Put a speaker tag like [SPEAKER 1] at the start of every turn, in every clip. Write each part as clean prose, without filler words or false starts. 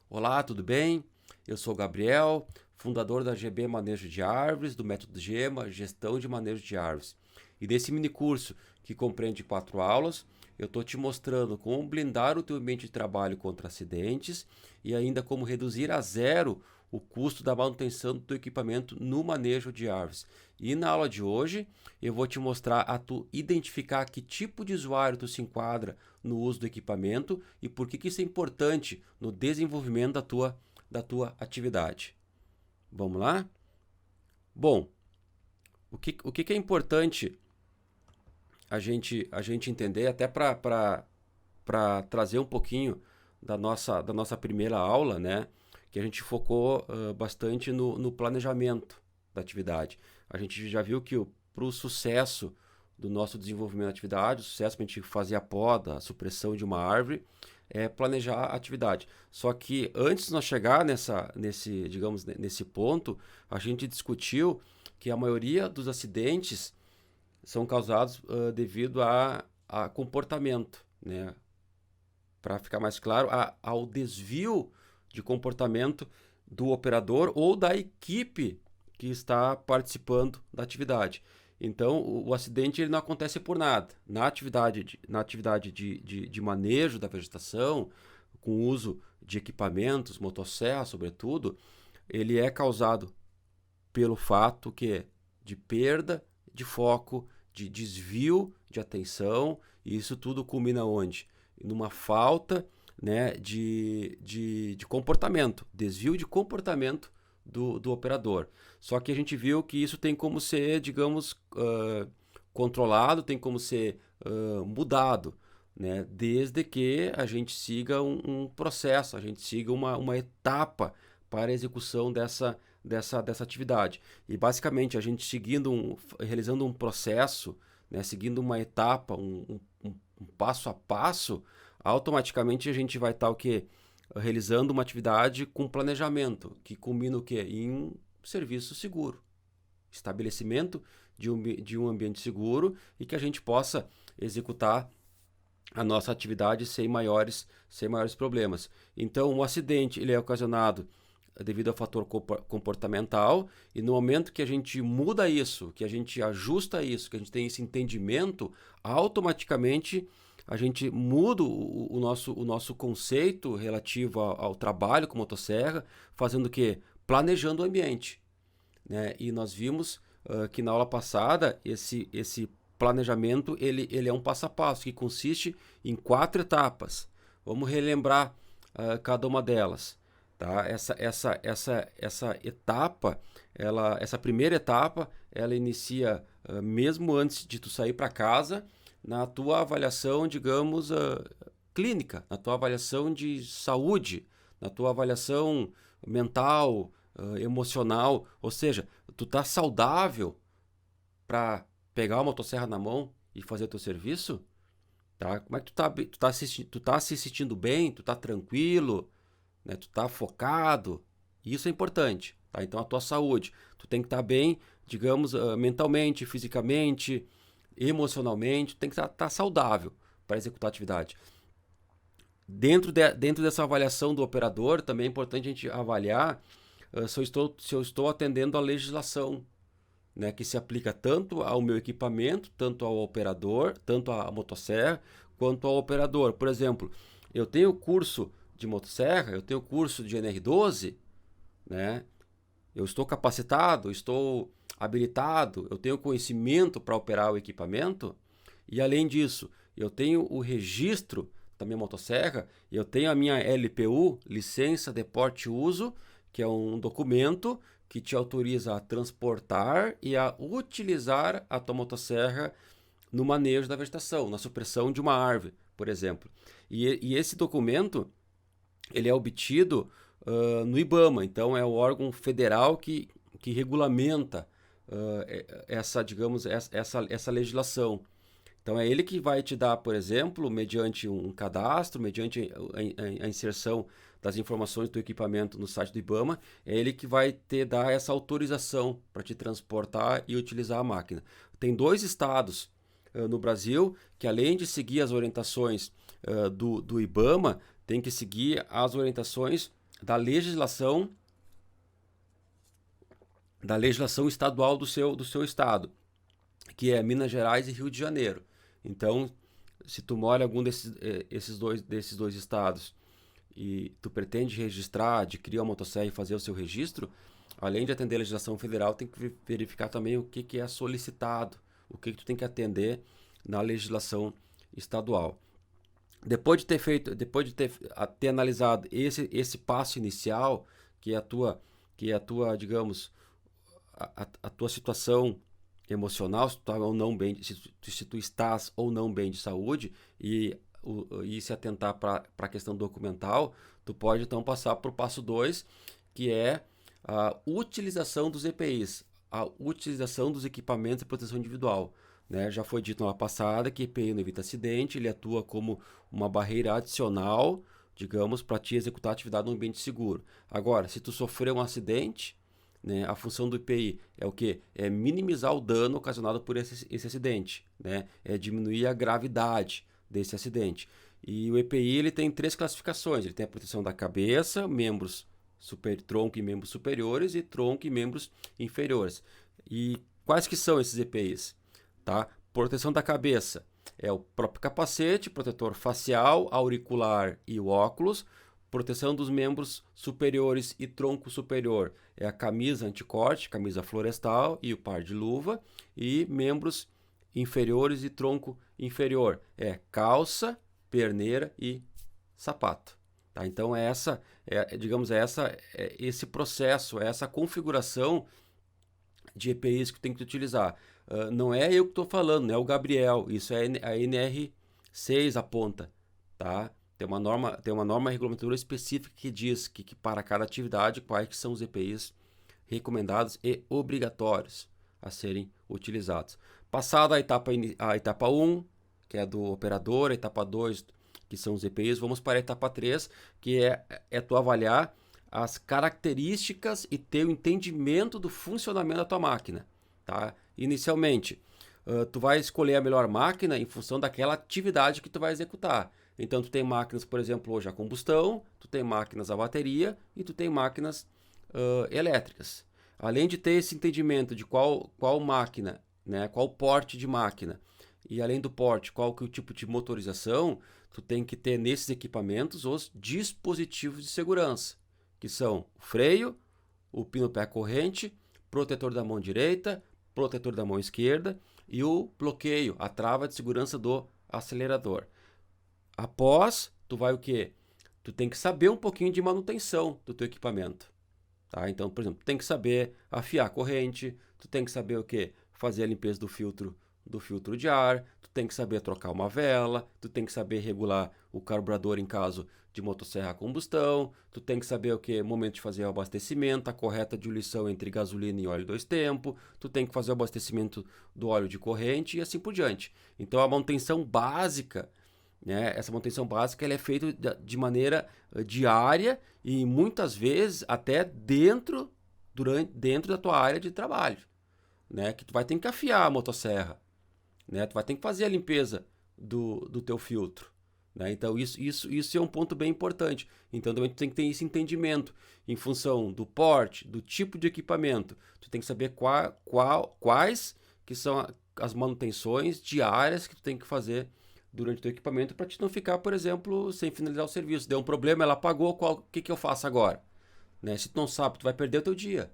[SPEAKER 1] Olá, tudo bem? Eu sou o Gabriel, fundador da GB Manejo de Árvores, do método GEMA, Gestão de Manejo de Árvores. E nesse mini curso, que compreende 4 aulas, eu estou te mostrando como blindar o teu ambiente de trabalho contra acidentes e ainda como reduzir a zero o custo da manutenção do teu equipamento no manejo de árvores. E na aula de hoje, eu vou te mostrar a tu identificar que tipo de usuário tu se enquadra no uso do equipamento e por que isso é importante no desenvolvimento da tua atividade. Vamos lá? Bom, o que é importante a gente entender, até para trazer um pouquinho da nossa primeira aula, né? Que a gente focou bastante no planejamento da atividade. A gente já viu que para o sucesso do nosso desenvolvimento da atividade, o sucesso para a gente fazer a poda, a supressão de uma árvore, é planejar a atividade. Só que antes de nós chegar nesse ponto, a gente discutiu que a maioria dos acidentes são causados devido a comportamento, né? Para ficar mais claro, ao desvio de comportamento do operador ou da equipe que está participando da atividade. Então, o acidente ele não acontece por nada. Na atividade de manejo da vegetação, com o uso de equipamentos, motosserra, sobretudo, ele é causado pelo fato de perda de foco, de desvio de atenção, e isso tudo culmina onde? Numa falta, né, de comportamento, desvio de comportamento do operador. Só que a gente viu que isso tem como ser, digamos, controlado, tem como ser mudado, né, desde que a gente siga um processo, a gente siga uma etapa para a execução dessa atividade. E basicamente a gente realizando um processo, né, seguindo uma etapa, um passo a passo, automaticamente a gente vai estar o quê? Realizando uma atividade com planejamento, que culmina o quê? Em serviço seguro. Estabelecimento de um ambiente seguro e que a gente possa executar a nossa atividade sem maiores problemas. Então, um acidente ele é ocasionado devido ao fator comportamental, e no momento que a gente muda isso, que a gente ajusta isso, que a gente tem esse entendimento, automaticamente a gente muda o nosso conceito relativo ao trabalho com motosserra, fazendo o quê? Planejando o ambiente, né? E nós vimos que na aula passada esse planejamento ele é um passo a passo que consiste em 4 etapas. Vamos relembrar cada uma delas. Tá? Essa etapa, essa primeira etapa, ela inicia mesmo antes de tu sair para casa, na tua avaliação, digamos, clínica, na tua avaliação de saúde, na tua avaliação mental, emocional, ou seja, tu tá saudável para pegar uma motosserra na mão e fazer o teu serviço? Tá? Como é que tu tá se sentindo bem? Tu tá tranquilo? Né? Tu tá focado? Isso é importante, tá? Então a tua saúde, tu tem que estar bem, digamos, mentalmente, fisicamente, emocionalmente, tu tem que estar saudável para executar a atividade. Dentro dessa avaliação do operador, também é importante a gente avaliar se eu estou atendendo à legislação, né, que se aplica tanto ao meu equipamento, tanto ao operador, tanto à motosserra, quanto ao operador. Por exemplo, eu tenho curso de motosserra, eu tenho curso de NR12, né? Eu estou capacitado, estou habilitado, eu tenho conhecimento para operar o equipamento, e além disso, eu tenho o registro da minha motosserra, eu tenho a minha LPU, licença de porte e uso, que é um documento que te autoriza a transportar e a utilizar a tua motosserra no manejo da vegetação, na supressão de uma árvore, por exemplo. E esse documento ele é obtido no IBAMA, então é o órgão federal que regulamenta digamos, essa legislação. Então é ele que vai te dar, por exemplo, mediante um cadastro, mediante a inserção das informações do equipamento no site do IBAMA, é ele que vai te dar essa autorização para te transportar e utilizar a máquina. Tem 2 estados no Brasil que, além de seguir as orientações do IBAMA, tem que seguir as orientações da legislação estadual do seu estado, que é Minas Gerais e Rio de Janeiro. Então, se tu mora em algum desses dois estados e tu pretende registrar, adquirir uma motosserra e fazer o seu registro, além de atender a legislação federal, tem que verificar também o que é solicitado, o que tu tem que atender na legislação estadual. Depois de ter analisado esse passo inicial, que é a tua, digamos, a tua situação emocional, se tu, tá ou não bem, se tu estás ou não bem de saúde e se atentar para a questão documental, tu pode então passar para o passo 2, que é a utilização dos EPIs, a utilização dos equipamentos de proteção individual. Né? Já foi dito na aula passada que EPI não evita acidente, ele atua como uma barreira adicional, digamos, para te executar a atividade no ambiente seguro. Agora, se tu sofreu um acidente, né, a função do EPI é o que? É minimizar o dano ocasionado por esse acidente, né? É diminuir a gravidade desse acidente. E o EPI ele tem 3 classificações: ele tem a proteção da cabeça, membros tronco e membros superiores, e tronco e membros inferiores. E quais que são esses EPIs? Tá? Proteção da cabeça é o próprio capacete, protetor facial, auricular e o óculos. Proteção dos membros superiores e tronco superior é a camisa anticorte, camisa florestal e o par de luva. E membros inferiores e tronco inferior é calça, perneira e sapato. Tá? Então esse processo, essa configuração de EPIs que tem que utilizar. Não é eu que estou falando, não é o Gabriel, isso é a NR6 aponta, tá? Tem uma norma regulamentadora específica que diz que para cada atividade quais que são os EPIs recomendados e obrigatórios a serem utilizados. Passada a etapa 1, que é do operador, a etapa 2, que são os EPIs, vamos para a etapa 3, que é tu avaliar as características e ter o entendimento do funcionamento da tua máquina. Tá? Inicialmente, tu vai escolher a melhor máquina em função daquela atividade que tu vai executar. Então, tu tem máquinas, por exemplo, hoje a combustão, tu tem máquinas a bateria e tu tem máquinas elétricas. Além de ter esse entendimento de qual máquina, né, qual porte de máquina, e além do porte, qual que é o tipo de motorização, tu tem que ter nesses equipamentos os dispositivos de segurança, que são o freio, o pino pé corrente, protetor da mão direita, protetor da mão esquerda e o bloqueio, a trava de segurança do acelerador. Após, tu vai o quê? Tu tem que saber um pouquinho de manutenção do teu equipamento. Tá? Então, por exemplo, tu tem que saber afiar a corrente, tu tem que saber o quê? Fazer a limpeza do filtro de ar, tu tem que saber trocar uma vela, tu tem que saber regular o carburador em caso de motosserra a combustão, tu tem que saber o que? Momento de fazer o abastecimento, a correta diluição entre gasolina e óleo 2 tempos, tu tem que fazer o abastecimento do óleo de corrente e assim por diante. Então a manutenção básica, né, essa manutenção básica ela é feita de maneira diária e muitas vezes até dentro da tua área de trabalho, né, que tu vai ter que afiar a motosserra, né? Tu vai ter que fazer a limpeza do teu filtro. Né? Então, isso é um ponto bem importante. Então, também tu tem que ter esse entendimento em função do porte, do tipo de equipamento. Tu tem que saber quais que são as manutenções diárias que tu tem que fazer durante o teu equipamento para te não ficar, por exemplo, sem finalizar o serviço. Deu um problema, ela apagou, o que eu faço agora? Né? Se tu não sabe, tu vai perder o teu dia.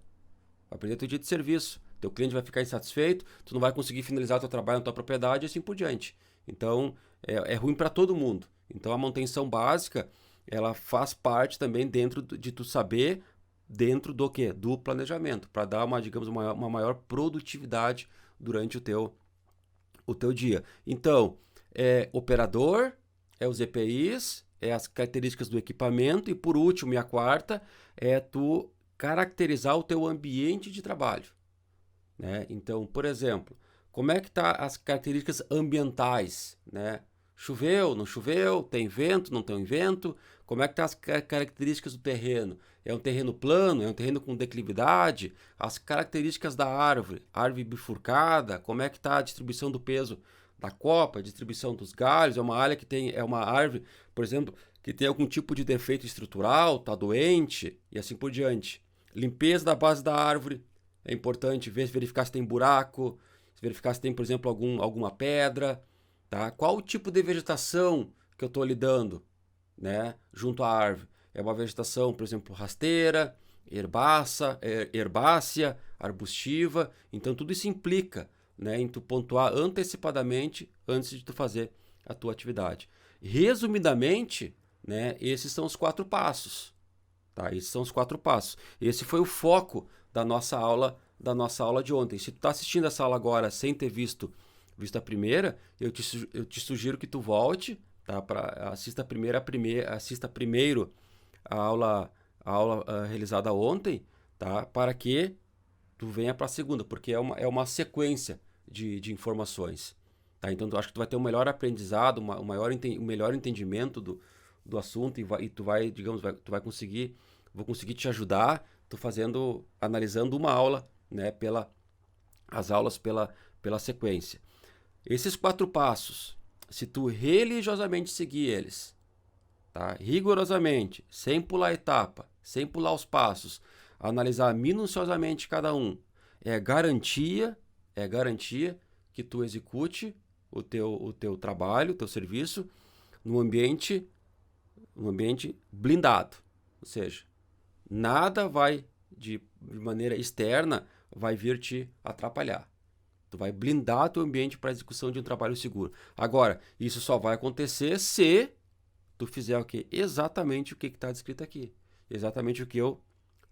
[SPEAKER 1] Vai perder o teu dia de serviço. Teu cliente vai ficar insatisfeito, tu não vai conseguir finalizar o teu trabalho na tua propriedade e assim por diante. Então, é ruim para todo mundo. Então, a manutenção básica, ela faz parte também dentro de tu saber, dentro do quê? Do planejamento, para dar uma maior produtividade durante o teu dia. Então, operador, os EPIs, as características do equipamento e, por último, e a quarta, é tu caracterizar o teu ambiente de trabalho. Né? Então, por exemplo, como é que tá as características ambientais? Né? Choveu, não choveu, tem vento, não tem vento? Como é que tá as características do terreno? É um terreno plano? É um terreno com declividade? As características da árvore bifurcada? Como é que está a distribuição do peso da copa, a distribuição dos galhos? É uma área que tem, é uma árvore, por exemplo, que tem algum tipo de defeito estrutural, está doente e assim por diante. Limpeza da base da árvore, é importante verificar se tem buraco, verificar se tem, por exemplo, alguma pedra, tá? Qual o tipo de vegetação que eu estou lidando, né, junto à árvore? É uma vegetação, por exemplo, rasteira, herbácea, arbustiva. Então tudo isso implica, né, em tu pontuar antecipadamente antes de tu fazer a tua atividade. Resumidamente, né, esses são os 4 passos, tá? Esses são os 4 passos. Esse foi o foco da nossa aula de ontem. Se tu está assistindo essa aula agora sem ter visto a primeira, eu te sugiro que tu volte, tá? Assista primeiro a aula realizada ontem, tá? Para que tu venha para a segunda, porque é uma sequência de informações. Tá? Então, eu acho que tu vai ter um melhor aprendizado, um melhor entendimento do assunto e tu vai, digamos, vou conseguir te ajudar, analisando uma aula, né, as aulas pela sequência. Esses 4 passos, se tu religiosamente seguir eles, tá? Rigorosamente, sem pular etapa, sem pular os passos, analisar minuciosamente cada um, é garantia que tu execute o teu trabalho, o teu serviço num ambiente blindado. Ou seja, nada vai de maneira externa vai vir te atrapalhar. Tu vai blindar teu ambiente para a execução de um trabalho seguro. Agora, isso só vai acontecer se tu fizer o quê? Exatamente o que está descrito aqui. Exatamente o que eu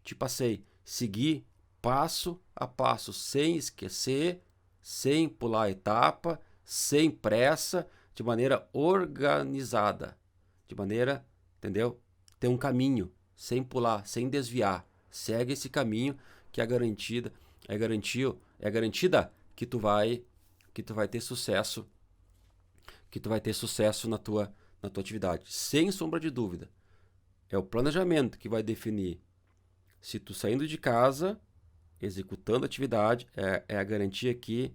[SPEAKER 1] te passei. Seguir passo a passo, sem esquecer, sem pular etapa, sem pressa, de maneira organizada. De maneira, entendeu? Ter um caminho, sem pular, sem desviar. Segue esse caminho que é garantida que tu vai ter sucesso, na tua atividade, sem sombra de dúvida. É o planejamento que vai definir se tu saindo de casa, executando a atividade, é a garantia que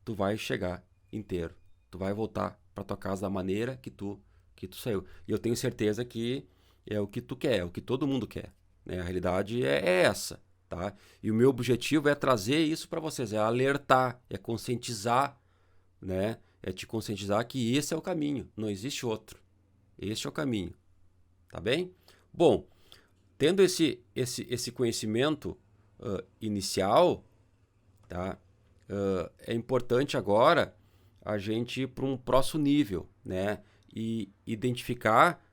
[SPEAKER 1] tu vai chegar inteiro. Tu vai voltar para tua casa da maneira que tu saiu. E eu tenho certeza que é o que tu quer, é o que todo mundo quer, né? A realidade é essa, tá? E o meu objetivo é trazer isso para vocês, é alertar, é conscientizar, né? É te conscientizar que esse é o caminho, não existe outro. Este é o caminho, tá bem? Bom, tendo esse conhecimento inicial, tá? É importante agora a gente ir para um próximo nível, né? E identificar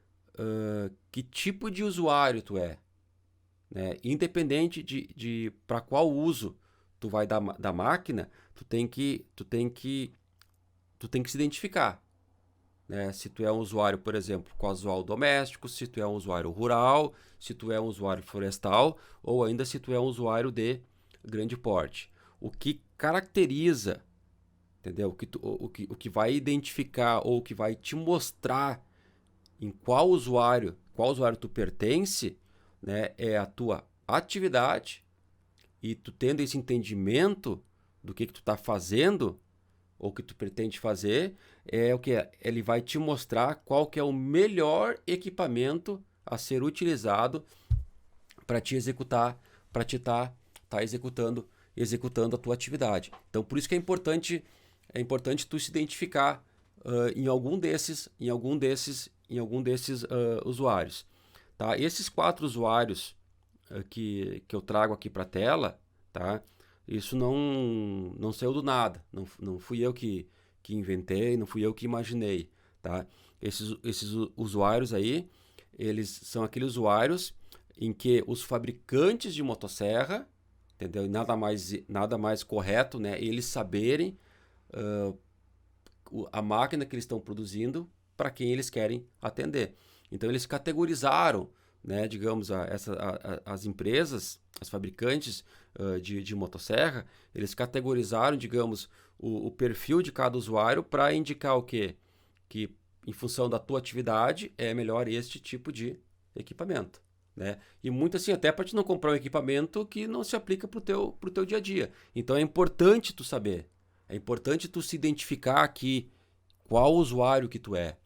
[SPEAKER 1] que tipo de usuário tu é, né? Independente de para qual uso tu vai da máquina, tu tem que se identificar, né? Se tu é um usuário, por exemplo, casual doméstico, se tu é um usuário rural, se tu é um usuário florestal ou ainda se tu é um usuário de grande porte. O que caracteriza, entendeu? O que vai identificar ou o que vai te mostrar em qual usuário tu pertence, né, é a tua atividade, e tu tendo esse entendimento do que tu está fazendo ou que tu pretende fazer, é o que ele vai te mostrar qual que é o melhor equipamento a ser utilizado para te executar, para te tá executando a tua atividade. Então, por isso que é importante tu se identificar em algum desses usuários, tá? Esses 4 usuários que eu trago aqui para a tela, tá? Isso não saiu do nada, não fui eu que inventei, não fui eu que imaginei, tá? Esses usuários aí, eles são aqueles usuários em que os fabricantes de motosserra, entendeu? Nada mais correto, né? Eles saberem a máquina que eles estão produzindo para quem eles querem atender. Então eles categorizaram, né, digamos, as empresas, as fabricantes de motosserra, eles categorizaram, digamos, o perfil de cada usuário para indicar o quê? Que em função da tua atividade é melhor este tipo de equipamento, né? E muito assim, até para te não comprar um equipamento que não se aplica pro teu dia a dia. Então é importante tu saber, é importante tu se identificar aqui qual usuário que tu é,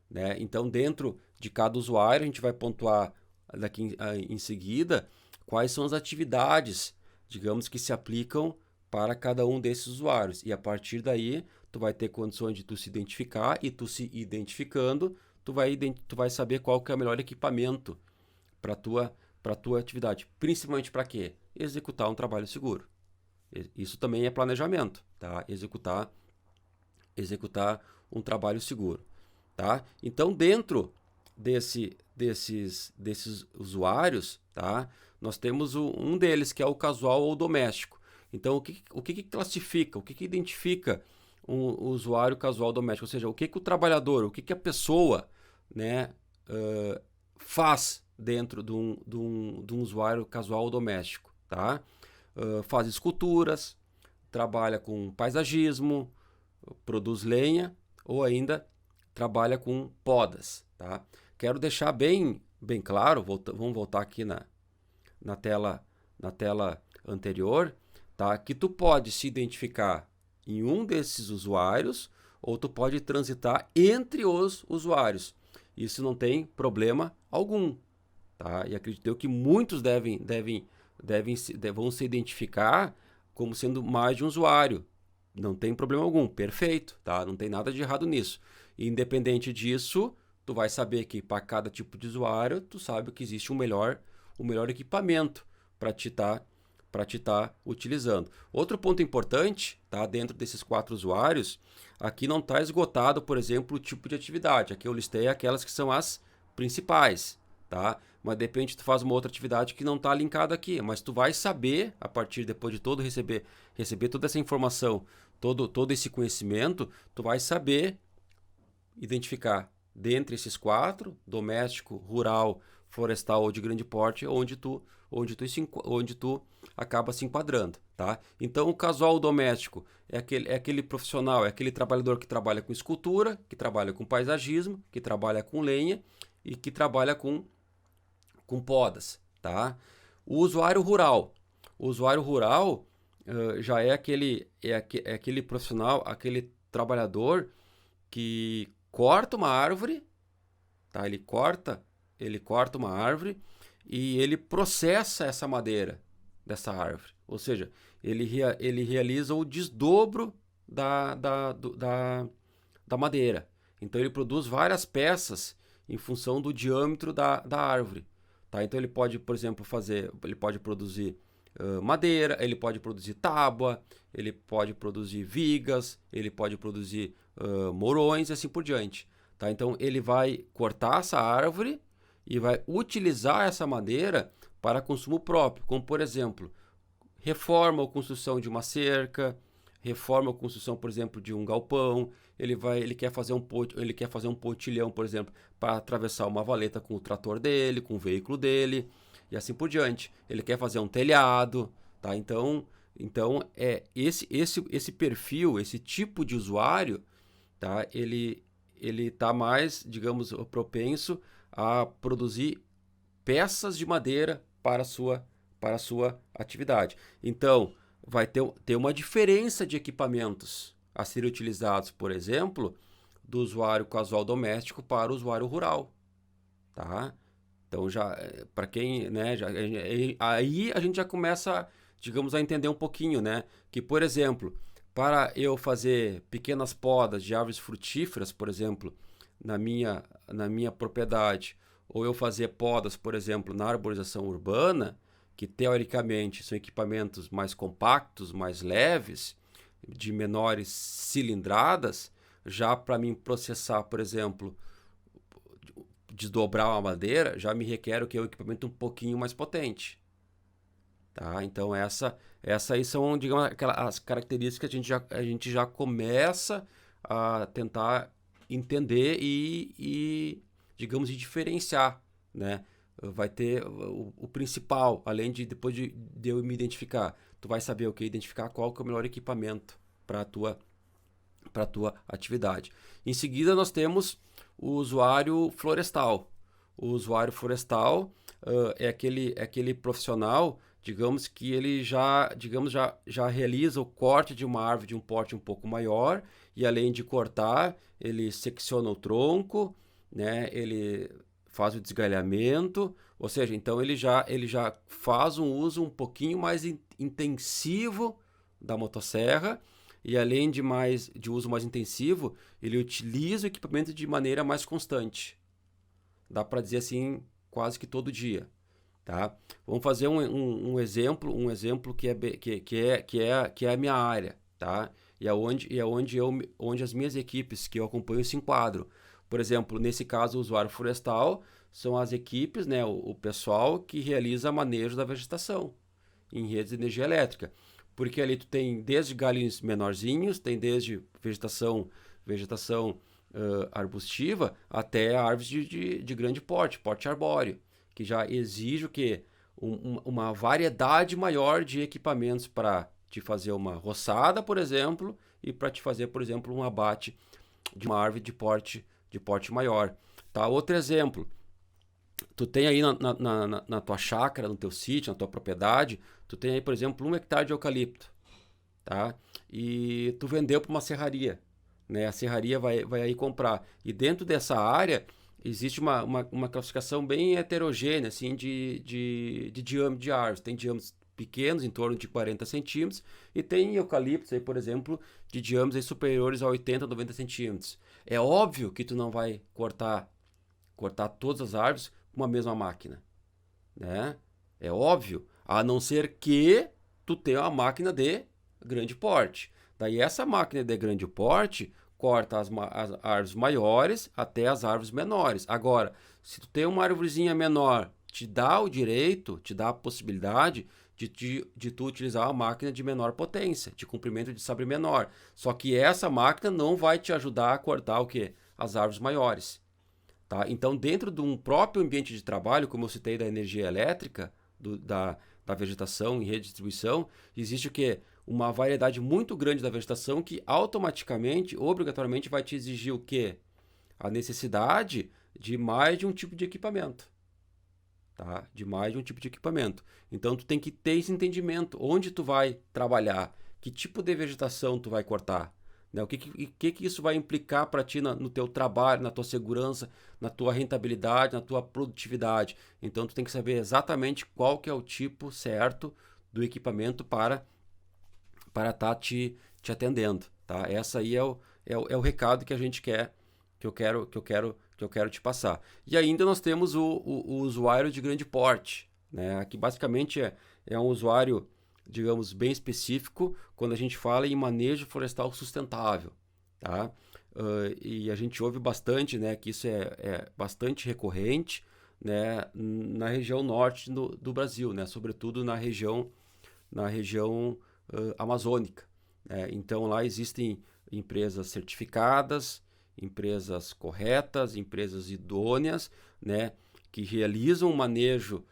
[SPEAKER 1] né? Então dentro de cada usuário, a gente vai pontuar daqui em seguida quais são as atividades, digamos, que se aplicam para cada um desses usuários. E a partir daí, tu vai ter condições de tu se identificar e tu se identificando, tu vai saber qual que é o melhor equipamento para tua atividade. Principalmente para quê? Executar um trabalho seguro. Isso também é planejamento, tá? Executar um trabalho seguro, tá? Então, dentro desses usuários, tá? Nós temos um deles que é o casual ou doméstico. Então, o que classifica, o que identifica um usuário casual doméstico? Ou seja, o que o trabalhador, o que a pessoa, né, faz dentro de um usuário casual ou doméstico, tá? Faz esculturas, trabalha com paisagismo, produz lenha ou ainda trabalha com podas, tá? Quero deixar bem claro, vamos voltar aqui na tela anterior, tá? Que tu pode se identificar em um desses usuários ou tu pode transitar entre os usuários. Isso não tem problema algum, tá? E acredito eu que muitos vão se identificar como sendo mais de um usuário. Não tem problema algum, perfeito, tá? Não tem nada de errado nisso. E, independente disso, tu vai saber que para cada tipo de usuário, tu sabe que existe o melhor equipamento para te estar utilizando. Outro ponto importante, tá? Dentro desses 4 usuários, aqui não está esgotado, por exemplo, o tipo de atividade. Aqui eu listei aquelas que são as principais, tá? Mas de repente tu faz uma outra atividade que não está linkada aqui, mas tu vai saber, a partir depois de todo receber toda essa informação, todo esse conhecimento, tu vai saber identificar dentre esses 4, doméstico, rural, florestal ou de grande porte, onde tu acaba se enquadrando, tá? Então, o casual doméstico é aquele profissional, é aquele trabalhador que trabalha com escultura, que trabalha com paisagismo, que trabalha com lenha e que trabalha com podas, tá? O usuário rural já é aquele profissional, aquele trabalhador que corta uma árvore, tá? Ele corta uma árvore e ele processa essa madeira dessa árvore. Ou seja, ele realiza o desdobro da madeira. Então ele produz várias peças em função do diâmetro da árvore. Tá? Então ele pode, por exemplo, produzir madeira, ele pode produzir tábua, ele pode produzir vigas, ele pode produzir morões e assim por diante. Tá? Então ele vai cortar essa árvore e vai utilizar essa madeira para consumo próprio, como por exemplo, reforma ou construção de uma cerca, reforma ou construção, por exemplo, de um galpão. Ele quer fazer um pontilhão, por exemplo, para atravessar uma valeta com o trator dele, com o veículo dele e assim por diante. Ele quer fazer um telhado, tá? Então esse perfil, esse tipo de usuário, tá? Ele tá mais, digamos, propenso a produzir peças de madeira para a sua atividade. Então, vai ter uma diferença de equipamentos a serem utilizados, por exemplo, do usuário casual doméstico para o usuário rural, tá? Então, para quem, né, aí a gente já começa, digamos, a entender um pouquinho, né? Que, por exemplo, para eu fazer pequenas podas de árvores frutíferas, por exemplo, na minha propriedade, ou eu fazer podas, por exemplo, na arborização urbana, que teoricamente são equipamentos mais compactos, mais leves, de menores cilindradas, já para mim processar, por exemplo, desdobrar uma madeira, já me requer o equipamento um pouquinho mais potente. Tá? Então essa aí são, digamos, as características que a gente já começa a tentar entender e digamos, diferenciar, né? Vai ter o principal, além de depois de eu me identificar, tu vai saber identificar qual que é o melhor equipamento para a tua atividade. Em seguida nós temos o usuário florestal. O usuário florestal é aquele profissional, digamos, que ele já realiza o corte de uma árvore de um porte um pouco maior e além de cortar, ele secciona o tronco, né? Ele faz o desgalhamento, ou seja, então ele já faz um uso um pouquinho mais intensivo da motosserra, e além de uso mais intensivo, ele utiliza o equipamento de maneira mais constante. Dá para dizer assim, quase que todo dia. Tá? Vamos fazer um exemplo que é a minha área, tá? E é onde as minhas equipes que eu acompanho se enquadram. Por exemplo, nesse caso, o usuário florestal são as equipes, né, o pessoal que realiza manejo da vegetação em redes de energia elétrica. Porque ali tu tem desde galhos menorzinhos, tem desde vegetação arbustiva, até árvores de grande porte arbóreo, que já exige o quê? Uma variedade maior de equipamentos para te fazer uma roçada, por exemplo, e para te fazer, por exemplo, um abate de uma árvore de porte maior. Tá? Outro exemplo, tu tem aí na tua chácara, no teu sítio, na tua propriedade, tu tem aí, por exemplo, 1 hectare de eucalipto, tá? E tu vendeu para uma serraria, né? A serraria vai aí comprar. E dentro dessa área existe uma classificação bem heterogênea, assim, de diâmetro de árvores. Tem diâmetros pequenos, em torno de 40 centímetros, e tem eucaliptos aí, por exemplo, de diâmetros aí superiores a 80, 90 centímetros. É óbvio que tu não vai cortar todas as árvores com uma mesma máquina, né? É óbvio, a não ser que tu tenha uma máquina de grande porte. Daí essa máquina de grande porte corta as árvores maiores até as árvores menores. Agora, se tu tem uma árvorezinha menor, te dá o direito, te dá a possibilidade de tu utilizar uma máquina de menor potência, de comprimento de sabre menor. Só que essa máquina não vai te ajudar a cortar o quê? As árvores maiores. Tá? Então, dentro de um próprio ambiente de trabalho, como eu citei da energia elétrica, da vegetação em rede de distribuição, existe o quê? Uma variedade muito grande da vegetação que automaticamente, obrigatoriamente, vai te exigir o quê? A necessidade de mais de um tipo de equipamento. Tá? De mais de um tipo de equipamento. Então, tu tem que ter esse entendimento. Onde tu vai trabalhar? Que tipo de vegetação tu vai cortar? Né? O que isso vai implicar para ti no teu trabalho, na tua segurança, na tua rentabilidade, na tua produtividade. Então, tu tem que saber exatamente qual que é o tipo certo do equipamento para estar te atendendo. Tá? Essa aí é o recado que a gente quer, que eu quero te passar. E ainda nós temos o usuário de grande porte, né? Aqui basicamente é um usuário, digamos, bem específico quando a gente fala em manejo florestal sustentável, tá? E a gente ouve bastante, né, que isso é bastante recorrente, né, na região norte do Brasil, né, sobretudo na região amazônica, né? Então lá existem empresas certificadas, empresas corretas, empresas idôneas, né, que realizam o manejo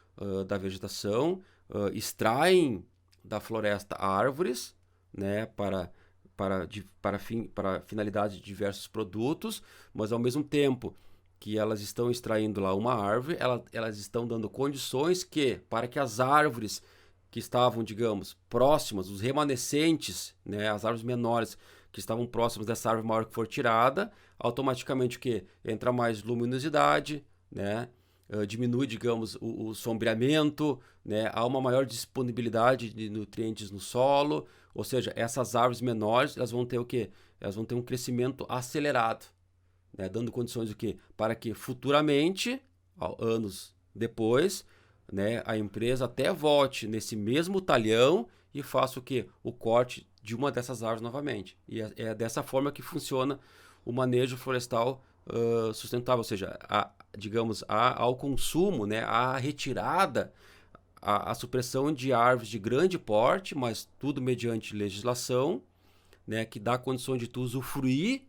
[SPEAKER 1] da vegetação, extraem da floresta árvores, né, para finalidade de diversos produtos, mas ao mesmo tempo que elas estão extraindo lá uma árvore, elas estão dando condições para que as árvores que estavam, digamos, próximas, os remanescentes, né, as árvores menores que estavam próximas dessa árvore maior que for tirada, automaticamente o que? Entra mais luminosidade, né? Diminui, digamos, o sombreamento, né? Há uma maior disponibilidade de nutrientes no solo, ou seja, essas árvores menores, elas vão ter o quê? Elas vão ter um crescimento acelerado, né? Dando condições o quê? Para que futuramente, anos depois, né, a empresa até volte nesse mesmo talhão e faça o quê? O corte de uma dessas árvores novamente. E é dessa forma que funciona o manejo florestal sustentável, ou seja, digamos, ao consumo, né, à retirada, a supressão de árvores de grande porte, mas tudo mediante legislação, né, que dá condição de tu usufruir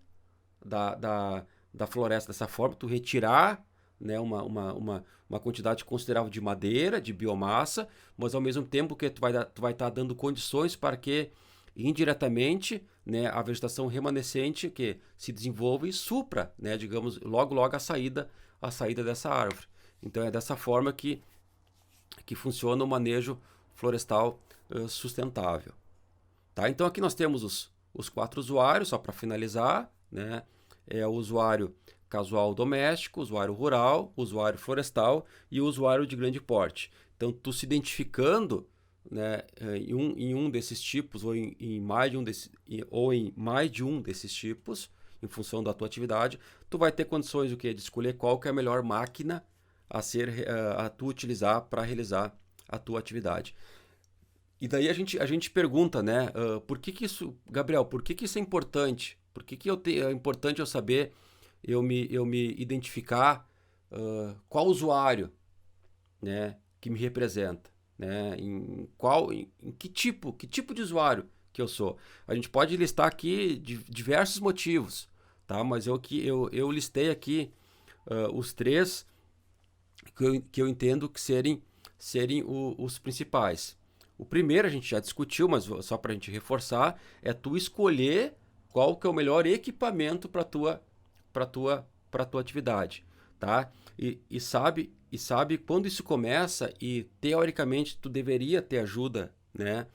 [SPEAKER 1] da floresta dessa forma, tu retirar, né, uma quantidade considerável de madeira, de biomassa, mas ao mesmo tempo que tu vai estar dando condições para que indiretamente, né, a vegetação remanescente que se desenvolva e supra, né, digamos, logo a saída dessa árvore. Então é dessa forma que funciona o manejo florestal sustentável. Tá? Então aqui nós temos os 4 usuários, só para finalizar, né? É o usuário casual doméstico, usuário rural, usuário florestal e usuário de grande porte. Então, tu se identificando, né, em um desses tipos em mais de um desses tipos, em função da tua atividade, tu vai ter condições de escolher qual que é a melhor máquina a tu utilizar para realizar a tua atividade. E daí a gente pergunta, né, por que isso, Gabriel, por que isso é importante? Por que é importante eu saber, eu me identificar qual usuário, né, que me representa, né, em que tipo de usuário que eu sou? A gente pode listar aqui diversos motivos, tá? Mas eu listei aqui os três que eu entendo que serem os principais. O primeiro a gente já discutiu, mas só para a gente reforçar, é tu escolher qual que é o melhor equipamento para tua atividade, tá? E sabe quando isso começa e teoricamente tu deveria ter ajuda, né,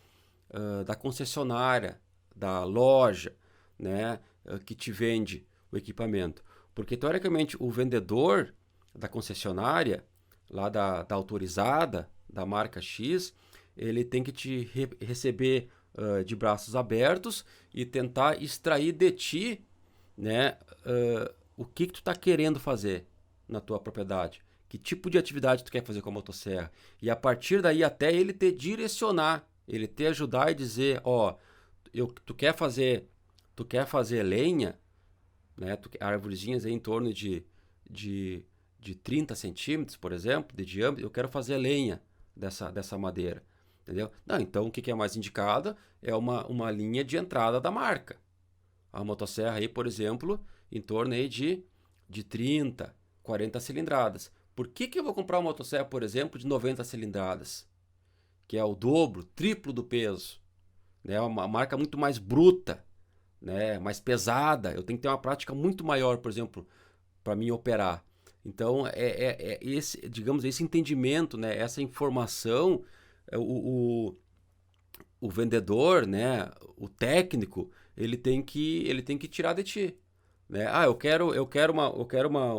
[SPEAKER 1] da concessionária, da loja, né, que te vende o equipamento, porque teoricamente o vendedor da concessionária, lá da autorizada, da marca X, ele tem que te receber de braços abertos e tentar extrair de ti, né, o que tu está querendo fazer na tua propriedade, que tipo de atividade tu quer fazer com a motosserra, e a partir daí até ele te direcionar, ele te ajudar e dizer, ó, tu quer fazer lenha, né, árvorezinhas aí em torno de, de 30 centímetros, por exemplo, de diâmetro, eu quero fazer lenha dessa madeira, entendeu? Não, então o que é mais indicado é uma linha de entrada da marca. A motosserra aí, por exemplo, em torno aí de 30, 40 cilindradas. Por que eu vou comprar uma motosserra, por exemplo, de 90 cilindradas? Que é o dobro, triplo do peso. Né? Uma marca muito mais bruta, né? Mais pesada. Eu tenho que ter uma prática muito maior, por exemplo, para mim operar. Então, é esse, digamos, esse entendimento, né? Essa informação, o vendedor, né? O técnico, ele tem que tirar de ti. Né? Ah, eu quero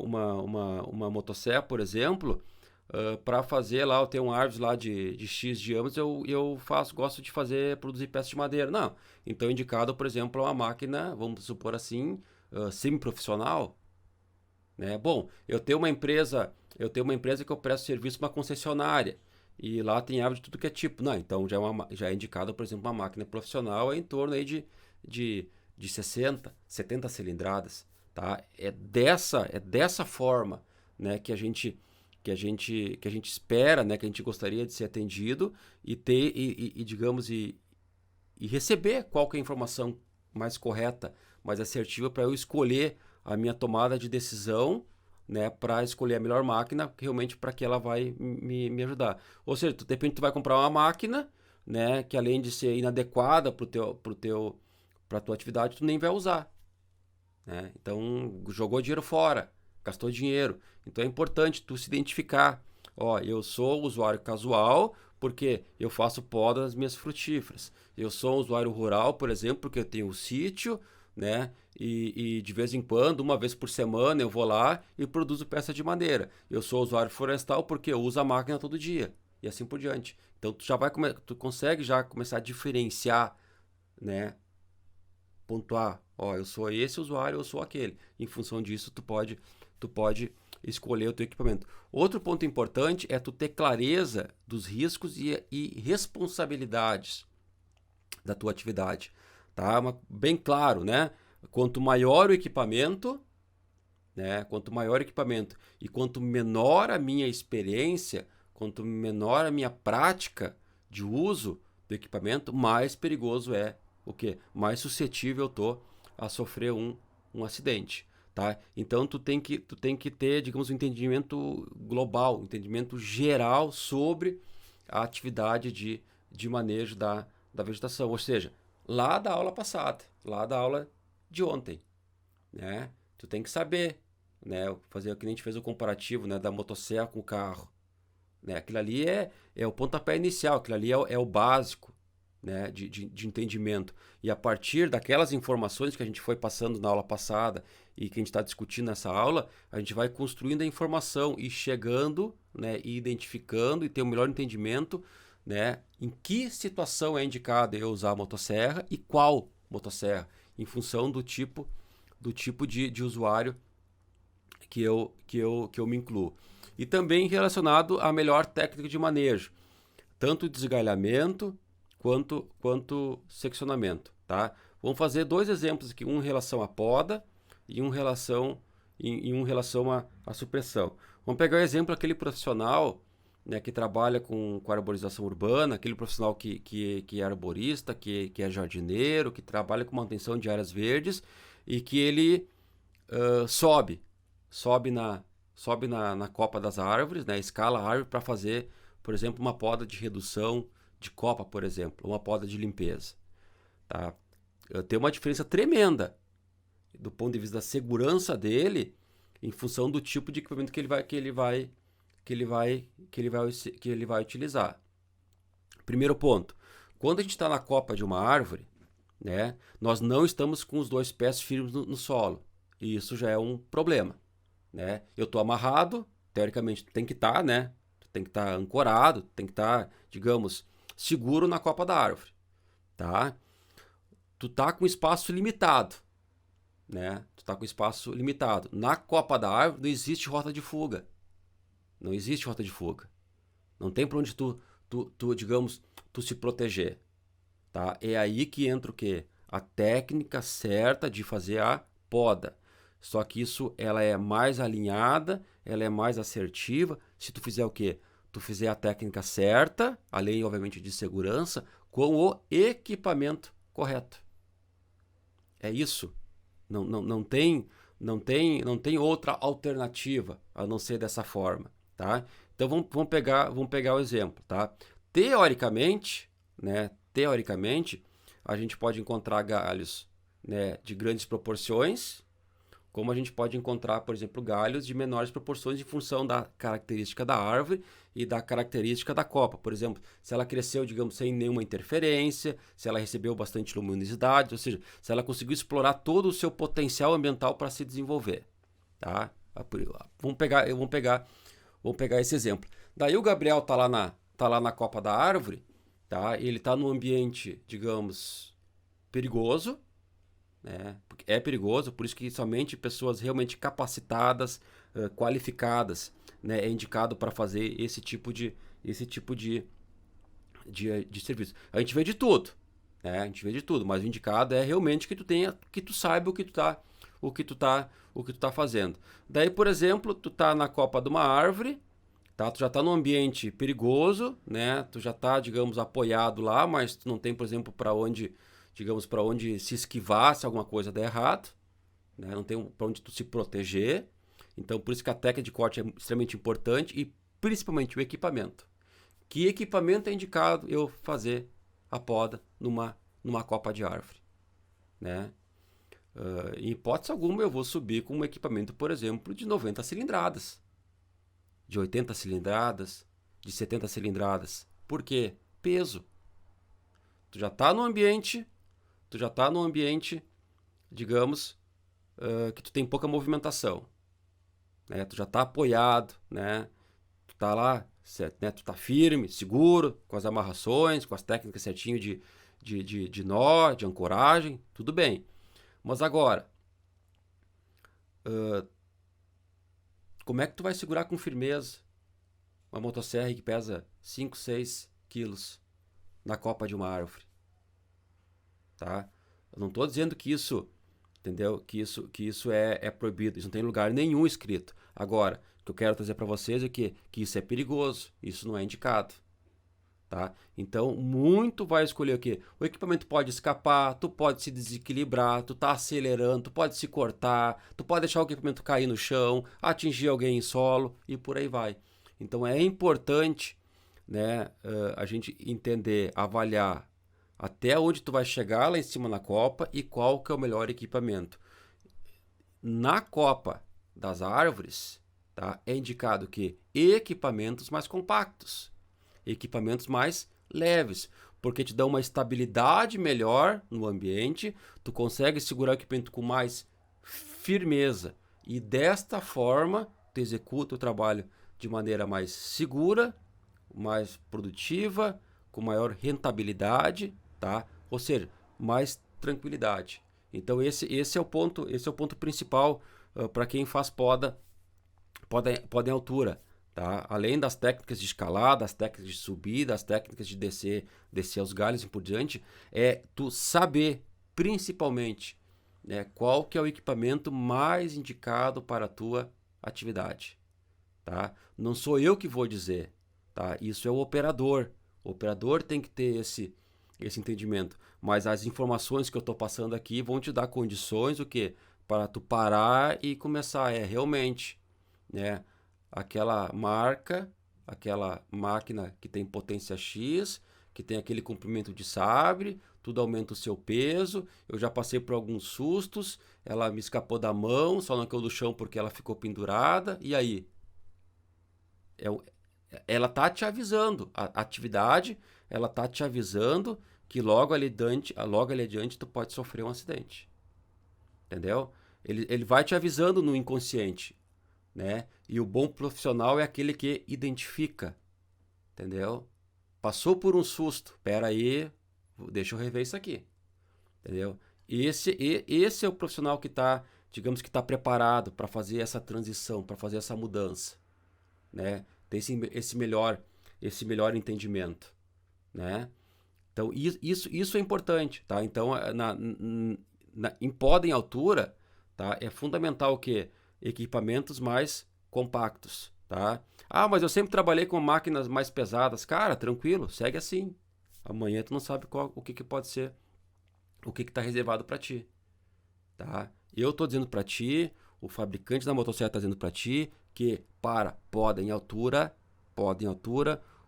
[SPEAKER 1] uma motosserra, por exemplo, para fazer lá, eu tenho um árvore lá de X diâmetros, gosto de produzir peças de madeira. Não, então indicado, por exemplo, uma máquina, vamos supor assim, semi-profissional, né? Bom, eu tenho uma empresa que eu presto serviço para uma concessionária, e lá tem árvore de tudo que é tipo. Não, então já é indicado, por exemplo, uma máquina profissional em torno aí de, de 60, 70 cilindradas, tá? É dessa forma, né, que a gente espera, né, que a gente gostaria de ser atendido e ter digamos e receber qual que é a informação mais correta, mais assertiva para eu escolher a minha tomada de decisão, né, para escolher a melhor máquina realmente para que ela vai me ajudar. Ou seja, de repente tu vai comprar uma máquina, né, que além de ser inadequada para tua atividade, tu nem vai usar, né? Então jogou dinheiro fora, gastou dinheiro. Então é importante tu se identificar. Ó, eu sou usuário casual porque eu faço poda das minhas frutíferas. Eu sou um usuário rural, por exemplo, porque eu tenho um sítio, né? E de vez em quando, uma vez por semana, eu vou lá e produzo peça de madeira. Eu sou usuário florestal porque eu uso a máquina todo dia. E assim por diante. Então tu consegue já começar a diferenciar, né? Pontuar, ó, eu sou esse usuário, eu sou aquele. Em função disso, tu pode escolher o teu equipamento. Outro ponto importante é tu ter clareza dos riscos e responsabilidades da tua atividade, tá? Bem claro, né? Quanto maior o equipamento, né? Quanto maior o equipamento e quanto menor a minha experiência, quanto menor a minha prática de uso do equipamento, mais perigoso é o quê? Mais suscetível eu tô a sofrer um acidente, tá? Então tu tem que ter, digamos, um entendimento global, um entendimento geral sobre a atividade de manejo da vegetação, ou seja, lá da aula passada, lá da aula de ontem, né? Tu tem que saber, né? Fazer o que a gente fez o comparativo, né, da motosserra com o carro, né? Aquilo ali é o pontapé inicial, aquilo ali é o básico, né, de entendimento. E a partir daquelas informações que a gente foi passando na aula passada e que a gente está discutindo nessa aula, a gente vai construindo a informação e chegando, né, e identificando e ter um melhor entendimento, né, em que situação é indicado eu usar a motosserra e qual motosserra, em função do tipo de usuário que eu me incluo. E também relacionado à melhor técnica de manejo, tanto desgalhamento quanto seccionamento, tá? Vamos fazer 2 exemplos aqui, um em relação à poda e um em relação à supressão. Vamos pegar o exemplo daquele profissional, né, que trabalha com arborização urbana, aquele profissional que é arborista, que é jardineiro, que trabalha com manutenção de áreas verdes e que ele sobe na copa das árvores, né, escala a árvore para fazer, por exemplo, uma poda de redução de copa, por exemplo, uma poda de limpeza. Tá? Tem uma diferença tremenda do ponto de vista da segurança dele em função do tipo de equipamento que ele vai utilizar. Primeiro ponto, quando a gente está na copa de uma árvore, né, nós não estamos com os 2 pés firmes no solo. E isso já é um problema, né? Eu estou amarrado, teoricamente tem que estar, né? Tem que estar ancorado, tem que estar, digamos, seguro na copa da árvore, tá? Tu tá com espaço limitado, né? Tu tá com espaço limitado. Na copa da árvore não existe rota de fuga. Não existe rota de fuga. Não tem para onde digamos, tu se proteger, tá? É aí que entra o quê? A técnica certa de fazer a poda. Só que isso, ela é mais alinhada, ela é mais assertiva. Se tu fizer o quê? Tu fizer a técnica certa, além, obviamente, de segurança, com o equipamento correto. É isso. Não tem outra alternativa a não ser dessa forma, tá? Então vamos pegar o exemplo, tá? Teoricamente, né? Teoricamente, a gente pode encontrar galhos, né, de grandes proporções, como a gente pode encontrar, por exemplo, galhos de menores proporções em função da característica da árvore e da característica da copa. Por exemplo, se ela cresceu, digamos, sem nenhuma interferência, se ela recebeu bastante luminosidade, ou seja, se ela conseguiu explorar todo o seu potencial ambiental para se desenvolver. Tá? Vamos pegar esse exemplo. Daí o Gabriel tá lá na copa da árvore, tá? Ele está num ambiente, digamos, perigoso, né? É perigoso, por isso que somente pessoas realmente capacitadas, qualificadas, né, é indicado para fazer esse tipo de serviço. A gente vê de tudo, né? A gente vê de tudo, mas o indicado é realmente que tu saiba o que tu tá fazendo. Daí, por exemplo, tu tá na copa de uma árvore, tá? Tu já tá num ambiente perigoso, né? Tu já tá, digamos, apoiado lá, mas tu não tem, por exemplo, para onde se esquivar se alguma coisa der errado, né? Não tem para onde tu se proteger. Então, por isso que a técnica de corte é extremamente importante e principalmente o equipamento. Que equipamento é indicado eu fazer a poda numa copa de árvore, né? Em hipótese alguma eu vou subir com um equipamento, por exemplo, de 90 cilindradas, de 80 cilindradas, de 70 cilindradas. Por quê? Peso. Tu já está no ambiente, digamos, que tu tem pouca movimentação, né? Tu já está apoiado, né? Tu tá lá, né? Tu tá firme, seguro, com as amarrações, com as técnicas certinho de nó, de ancoragem, tudo bem. Mas agora, como é que tu vai segurar com firmeza uma motosserra que pesa 5, 6 quilos na copa de uma árvore? Tá? Eu não estou dizendo que isso, entendeu? Que isso é proibido. Isso não tem lugar nenhum escrito. Agora, o que eu quero trazer para vocês é que isso é perigoso. Isso não é indicado. Tá? Então, muito vai escolher o quê? O equipamento pode escapar, tu pode se desequilibrar, tu tá acelerando, tu pode se cortar, tu pode deixar o equipamento cair no chão, atingir alguém em solo e por aí vai. Então, é importante, né, a gente entender, avaliar até onde tu vai chegar lá em cima na copa e qual que é o melhor equipamento. Na copa das árvores, tá, é indicado que equipamentos mais compactos, equipamentos mais leves, porque te dão uma estabilidade melhor no ambiente, tu consegue segurar o equipamento com mais firmeza e desta forma tu executa o trabalho de maneira mais segura, mais produtiva, com maior rentabilidade, tá? Ou seja, mais tranquilidade. Então esse é o ponto principal para quem faz poda em altura. Tá? Além das técnicas de escalar, das técnicas de subir, das técnicas de descer aos galhos e por diante, é tu saber, principalmente, né, qual que é o equipamento mais indicado para a tua atividade. Tá? Não sou eu que vou dizer, tá? Isso é o operador. O operador tem que ter esse entendimento. Mas as informações que eu estou passando aqui vão te dar condições o quê? Para tu parar e começar. Realmente, né? Aquela marca, aquela máquina que tem potência X, que tem aquele comprimento de sabre, tudo aumenta o seu peso. Eu já passei por alguns sustos, ela me escapou da mão, só não caiu do chão porque ela ficou pendurada. E aí? Ela tá te avisando, a atividade, ela tá te avisando que logo ali adiante tu pode sofrer um acidente. Entendeu? Ele vai te avisando no inconsciente, né? E o bom profissional é aquele que identifica, entendeu? Passou por um susto, pera aí, deixa eu rever isso aqui, entendeu? Esse é o profissional que está, digamos que está preparado para fazer essa transição, para fazer essa mudança, né? Ter esse melhor entendimento, né? Então isso é importante, tá? Então em poda em altura, tá? É fundamental que equipamentos mais compactos, tá? Ah, mas eu sempre trabalhei com máquinas mais pesadas. Cara, tranquilo, segue assim. Amanhã tu não sabe o que pode ser, o que está reservado para ti, tá? Eu estou dizendo para ti, o fabricante da motocicleta está dizendo para ti que para poda em altura,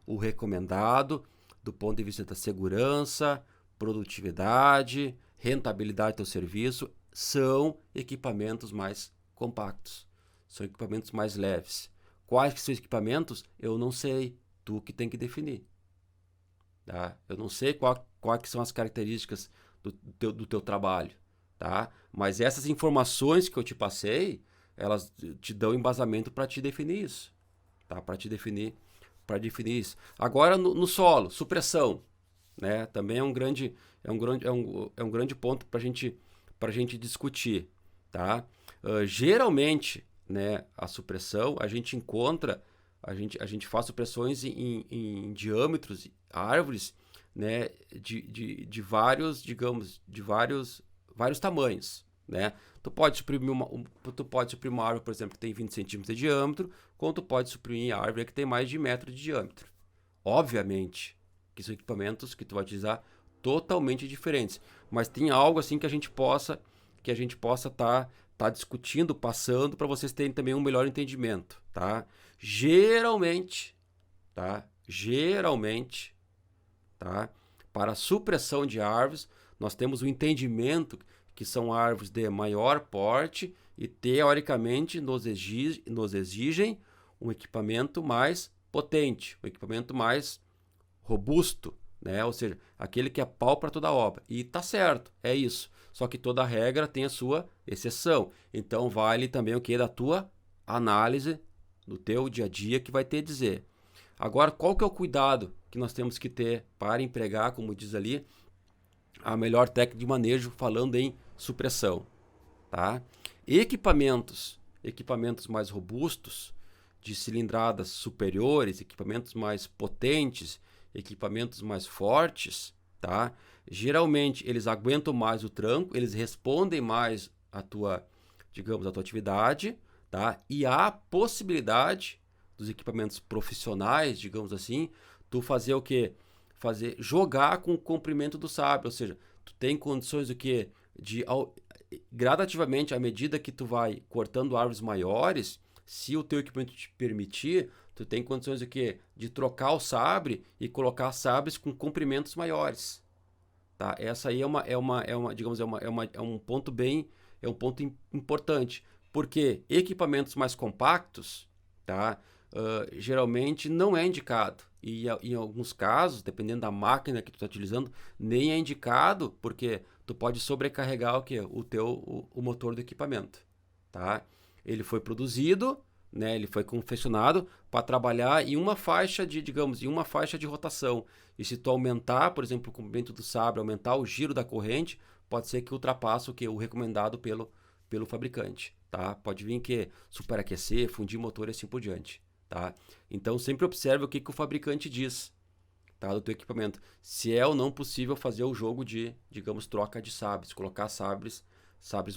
[SPEAKER 1] o recomendado do ponto de vista da segurança, produtividade, rentabilidade do teu serviço são equipamentos mais compactos, são equipamentos mais leves. Quais que são os equipamentos? Eu não sei, tu que tem que definir. Tá? Eu não sei quais que são as características do teu trabalho, tá? Mas essas informações que eu te passei, elas te dão embasamento para te definir isso, tá? Para definir isso. Agora no solo, supressão, né? Também é um grande ponto para gente discutir, tá? Geralmente, né, a supressão a gente encontra, a gente faz supressões em diâmetros, árvores, né, de vários, digamos, de vários tamanhos, né? Tu pode suprimir uma árvore, por exemplo, que tem 20 centímetros de diâmetro, como tu pode suprimir a árvore que tem mais de 1 metro de diâmetro. Obviamente que são equipamentos que tu vai utilizar totalmente diferentes, mas tem algo assim que a gente possa tá discutindo, passando para vocês terem também um melhor entendimento, tá? Geralmente, tá? Tá? Para a supressão de árvores, nós temos o entendimento que são árvores de maior porte e teoricamente nos exigem um equipamento mais potente, um equipamento mais robusto, né? Ou seja, aquele que é pau para toda obra. E tá certo, é isso. Só que toda regra tem a sua exceção. Então vale também o que da tua análise do teu dia a dia que vai ter a dizer. Agora, qual que é o cuidado que nós temos que ter para empregar, como diz ali, a melhor técnica de manejo, falando em supressão, tá? Equipamentos mais robustos, de cilindradas superiores, equipamentos mais potentes, equipamentos mais fortes, tá? Geralmente eles aguentam mais o tranco, eles respondem mais a tua, digamos, a tua atividade, tá? E há a possibilidade dos equipamentos profissionais, digamos assim, tu fazer o quê? Jogar com o comprimento do sabre, ou seja, tu tem condições do que gradativamente, à medida que tu vai cortando árvores maiores, se o teu equipamento te permitir, tu tem condições de quê? De trocar o sabre e colocar sabres com comprimentos maiores, tá? Essa aí é um ponto importante, porque equipamentos mais compactos, tá? Geralmente não é indicado. e em alguns casos, dependendo da máquina que tu está utilizando, nem é indicado, porque tu pode sobrecarregar o motor do equipamento, tá? Ele foi produzido, né? Ele foi confeccionado para trabalhar em uma faixa em uma faixa de rotação. E se tu aumentar, por exemplo, o comprimento do sabre, aumentar o giro da corrente, pode ser que ultrapasse o recomendado pelo fabricante, tá? Pode vir que superaquecer, fundir motor e assim por diante, tá? Então sempre observe o que o fabricante diz, tá, do teu equipamento. Se é ou não possível fazer o jogo de, digamos, troca de sabres, colocar sabres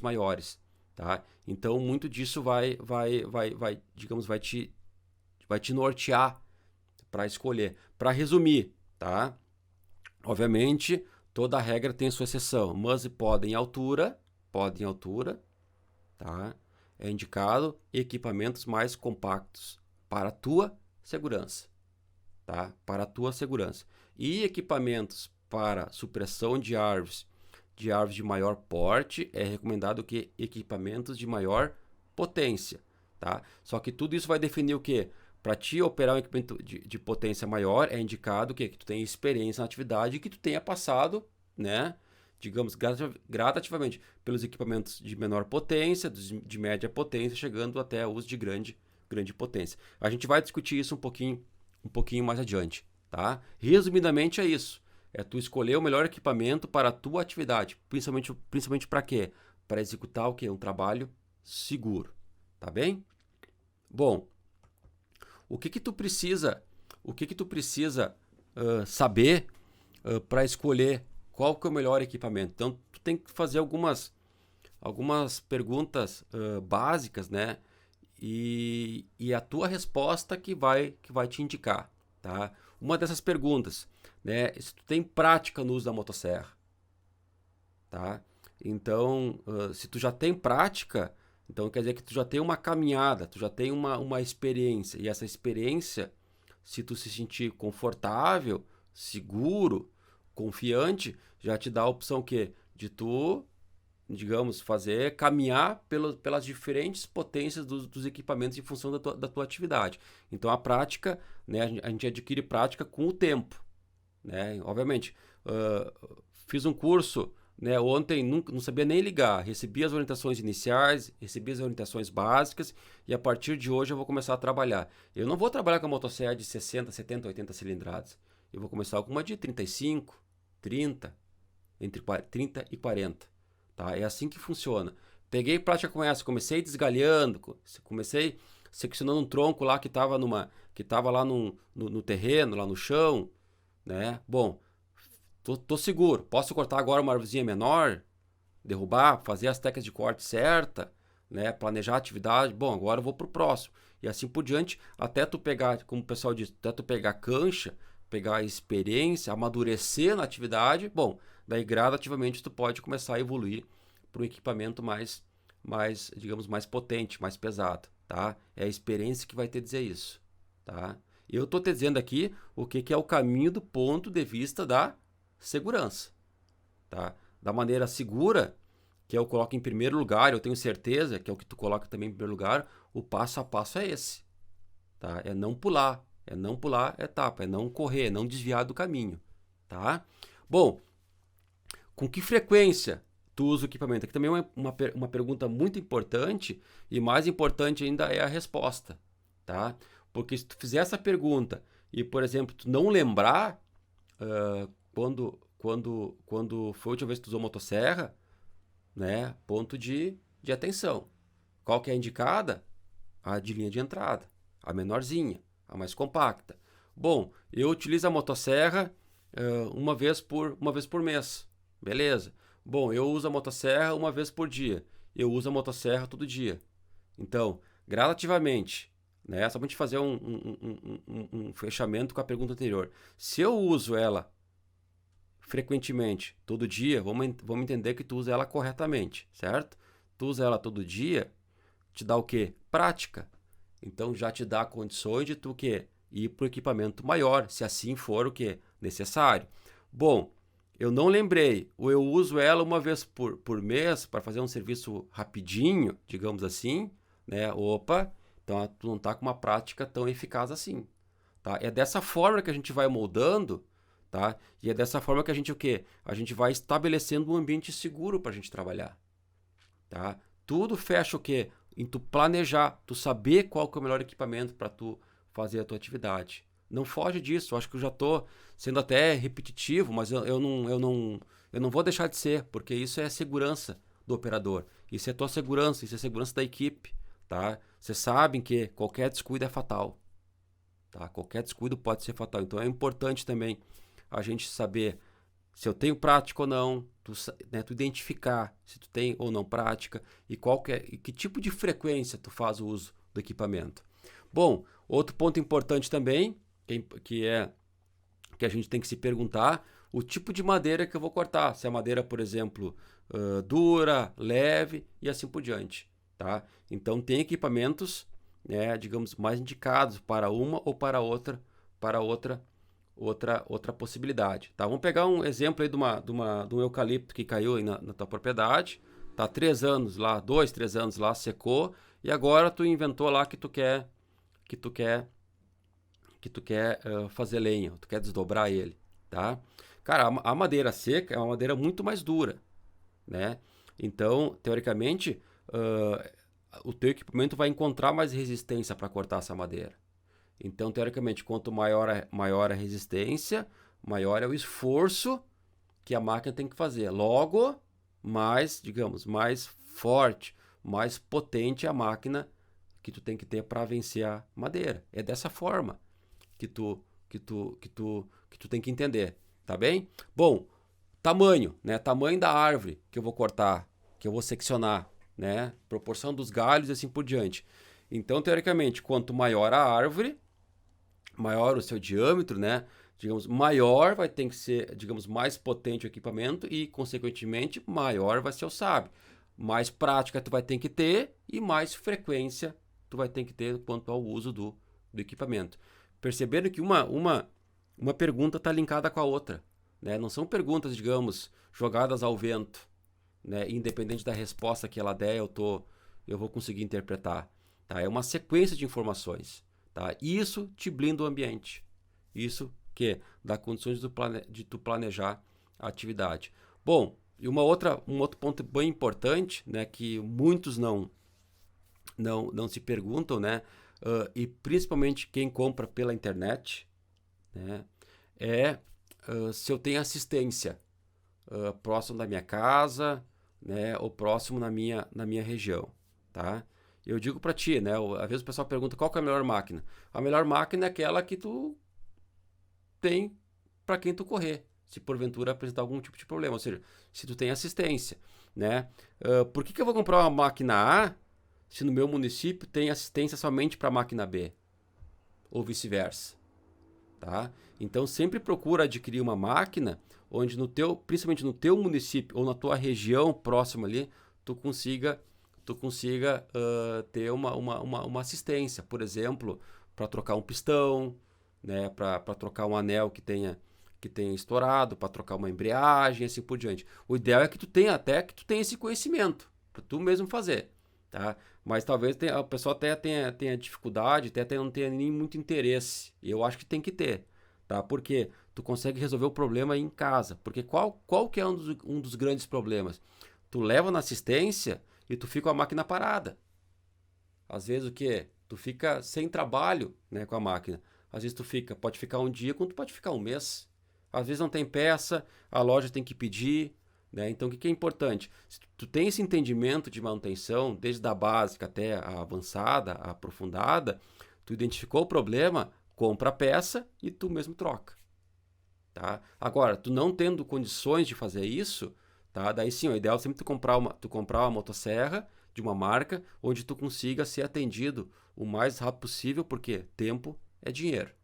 [SPEAKER 1] maiores, tá? Então muito disso digamos, vai te nortear para escolher. Para resumir, tá? Obviamente, toda regra tem sua exceção, mas podem em altura, tá? É indicado equipamentos mais compactos para a tua segurança, tá? Para a tua segurança. E equipamentos para supressão de árvores de maior porte, é recomendado que equipamentos de maior potência, tá? Só que tudo isso vai definir o quê? Para ti operar um equipamento de potência maior, é indicado que tu tenha experiência na atividade e que tu tenha passado, né, digamos, gradativamente pelos equipamentos de menor potência, de média potência, chegando até o uso de grande potência. A gente vai discutir isso um pouquinho mais adiante, tá? Resumidamente é isso. É tu escolher o melhor equipamento para a tua atividade, principalmente para quê? Para executar o quê? Um trabalho seguro, tá bem? Bom, o que tu precisa saber para escolher qual que é o melhor equipamento? Então, tu tem que fazer algumas perguntas básicas, né? E a tua resposta que vai te indicar, tá? Uma dessas perguntas, né? Se tu tem prática no uso da motosserra, tá? Então, se tu já tem prática, então quer dizer que tu já tem uma caminhada, tu já tem uma experiência. E essa experiência, se tu se sentir confortável, seguro, confiante, já te dá a opção que de tu, digamos, caminhar pelas diferentes potências dos equipamentos em função da tua atividade. Então a prática, né, a gente adquire prática com o tempo, né? Obviamente, fiz um curso, né, ontem, não sabia nem ligar, recebi as orientações iniciais, recebi as orientações básicas e a partir de hoje eu vou começar a trabalhar. Eu não vou trabalhar com a motosserra de 60, 70, 80 cilindradas. Eu vou começar com uma de 35, 30, entre 30 e 40. Tá? É assim que funciona. Peguei prática com essa, comecei desgalhando, comecei seccionando um tronco lá que estava lá no terreno, lá no chão, né? Bom, tô seguro. Posso cortar agora uma árvorezinha menor, derrubar, fazer as técnicas de corte certa, né? Planejar a atividade. Bom, agora eu vou pro próximo. E assim por diante, até tu pegar, como o pessoal diz, até tu pegar cancha, pegar experiência, amadurecer na atividade. Bom, daí gradativamente tu pode começar a evoluir para um equipamento digamos, mais potente, mais pesado, tá? É a experiência que vai te dizer isso, tá? Eu estou te dizendo aqui o que é o caminho do ponto de vista da segurança, tá? Da maneira segura, que eu coloco em primeiro lugar, eu tenho certeza que é o que tu coloca também em primeiro lugar, o passo a passo é esse, tá? É não pular etapa, é não correr, é não desviar do caminho, tá? Bom, com que frequência tu usa o equipamento? Aqui também é uma pergunta muito importante e mais importante ainda é a resposta, tá? Porque se tu fizer essa pergunta e, por exemplo, tu não lembrar quando foi a última vez que tu usou motosserra, né? Ponto de atenção. Qual que é a indicada? A de linha de entrada, a menorzinha, a mais compacta. Bom, eu utilizo a motosserra uma vez por mês. Beleza. Bom, eu uso a motosserra uma vez por dia. Eu uso a motosserra todo dia. Então, gradativamente, né? Só para a gente fazer um fechamento com a pergunta anterior. Se eu uso ela frequentemente, todo dia, vamos entender que tu usa ela corretamente, certo? Tu usa ela todo dia, te dá o quê? Prática. Então já te dá condições de tu quê? Ir para o equipamento maior, se assim for o quê? Necessário. Bom, eu não lembrei, ou eu uso ela uma vez por mês para fazer um serviço rapidinho, digamos assim, né? Opa, então tu não está com uma prática tão eficaz assim, tá? É dessa forma que a gente vai moldando, tá? E é dessa forma que a gente o quê? A gente vai estabelecendo um ambiente seguro para a gente trabalhar, tá? Tudo fecha o quê? Em tu planejar, tu saber qual que é o melhor equipamento para tu fazer a tua atividade. Não foge disso. Eu acho que eu já estou sendo até repetitivo, mas eu não vou deixar de ser, porque isso é segurança do operador. Isso é tua segurança, isso é segurança da equipe, tá? Vocês sabem que qualquer descuido é fatal, tá? Qualquer descuido pode ser fatal. Então é importante também a gente saber se eu tenho prática ou não, tu identificar se tu tem ou não prática e e que tipo de frequência tu faz o uso do equipamento. Bom, outro ponto importante também, que a gente tem que se perguntar, o tipo de madeira que eu vou cortar. Se é madeira, por exemplo, dura, leve e assim por diante, tá? Então tem equipamentos, né, digamos, mais indicados para uma ou para outra possibilidade, tá? Vamos pegar um exemplo aí de um eucalipto que caiu aí na tua propriedade, tá 3 anos lá, 2, 3 anos lá, secou, e agora tu inventou lá que tu quer fazer lenha, tu quer desdobrar ele, tá? Cara, a madeira seca é uma madeira muito mais dura, né? Então, teoricamente, o teu equipamento vai encontrar mais resistência para cortar essa madeira. Então, teoricamente, quanto maior a resistência, maior é o esforço que a máquina tem que fazer. Logo, mais, digamos, mais forte, mais potente a máquina que tu tem que ter para vencer a madeira. É dessa forma que tu tem que entender, tá bem? Bom, tamanho, né? Tamanho da árvore que eu vou cortar, que eu vou seccionar, né? Proporção dos galhos e assim por diante. Então, teoricamente, quanto maior a árvore, maior o seu diâmetro, né? Digamos, maior vai ter que ser, digamos, mais potente o equipamento e, consequentemente, maior vai ser o sábio. Mais prática tu vai ter que ter e mais frequência tu vai ter que ter quanto ao uso do equipamento. Percebendo que uma pergunta está linkada com a outra, né? Não são perguntas, digamos, jogadas ao vento, né? Independente da resposta que ela der, eu vou conseguir interpretar, tá? É uma sequência de informações, tá? Isso te blinda o ambiente. Isso que dá condições de tu planejar a atividade. Bom, e um outro ponto bem importante, né, que muitos não se perguntam, né? E principalmente quem compra pela internet, né? Se eu tenho assistência próximo da minha casa, né? Ou próximo na minha região, tá? Eu digo para ti, né? Às vezes o pessoal pergunta qual que é a melhor máquina. A melhor máquina é aquela que tu tem para quem tu correr, se porventura apresentar algum tipo de problema, ou seja, se tu tem assistência, né? Por que eu vou comprar uma máquina A se no meu município tem assistência somente para a máquina B? Ou vice-versa, tá? Então sempre procura adquirir uma máquina onde principalmente no teu município ou na tua região próxima ali, tu consiga ter uma assistência, por exemplo, para trocar um pistão, né? Para trocar um anel que tenha estourado, para trocar uma embreagem, assim por diante. O ideal é que tu tenha esse conhecimento para tu mesmo fazer, tá? Mas talvez o pessoal até tenha dificuldade, até não tenha nem muito interesse. Eu acho que tem que ter, tá? Porque tu consegue resolver o problema aí em casa. Porque qual que é um dos grandes problemas? Tu leva na assistência e tu fica com a máquina parada. Às vezes o quê? Tu fica sem trabalho, né, com a máquina. Às vezes pode ficar um dia, quando tu pode ficar um mês. Às vezes não tem peça, a loja tem que pedir, né? Então o que é importante? Se tu tem esse entendimento de manutenção, desde a básica até a avançada, a aprofundada, tu identificou o problema, compra a peça e tu mesmo troca, tá? Agora, tu não tendo condições de fazer isso, tá? Daí sim, o ideal é sempre tu comprar uma motosserra de uma marca onde tu consiga ser atendido o mais rápido possível, porque tempo é dinheiro.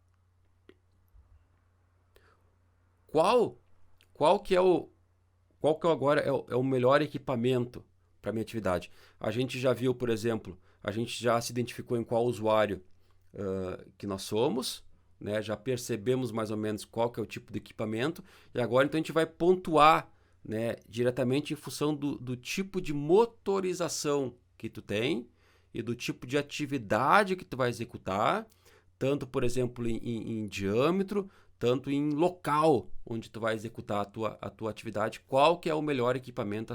[SPEAKER 1] Qual qual que é o qual que agora é o melhor equipamento para minha atividade? A gente já viu, por exemplo, a gente já se identificou em qual usuário que nós somos, né? Já percebemos mais ou menos qual que é o tipo de equipamento e agora então a gente vai pontuar, né, diretamente em função do tipo de motorização que tu tem e do tipo de atividade que tu vai executar tanto, por exemplo, em diâmetro, tanto em local onde tu vai executar a tua atividade, qual que é o melhor equipamento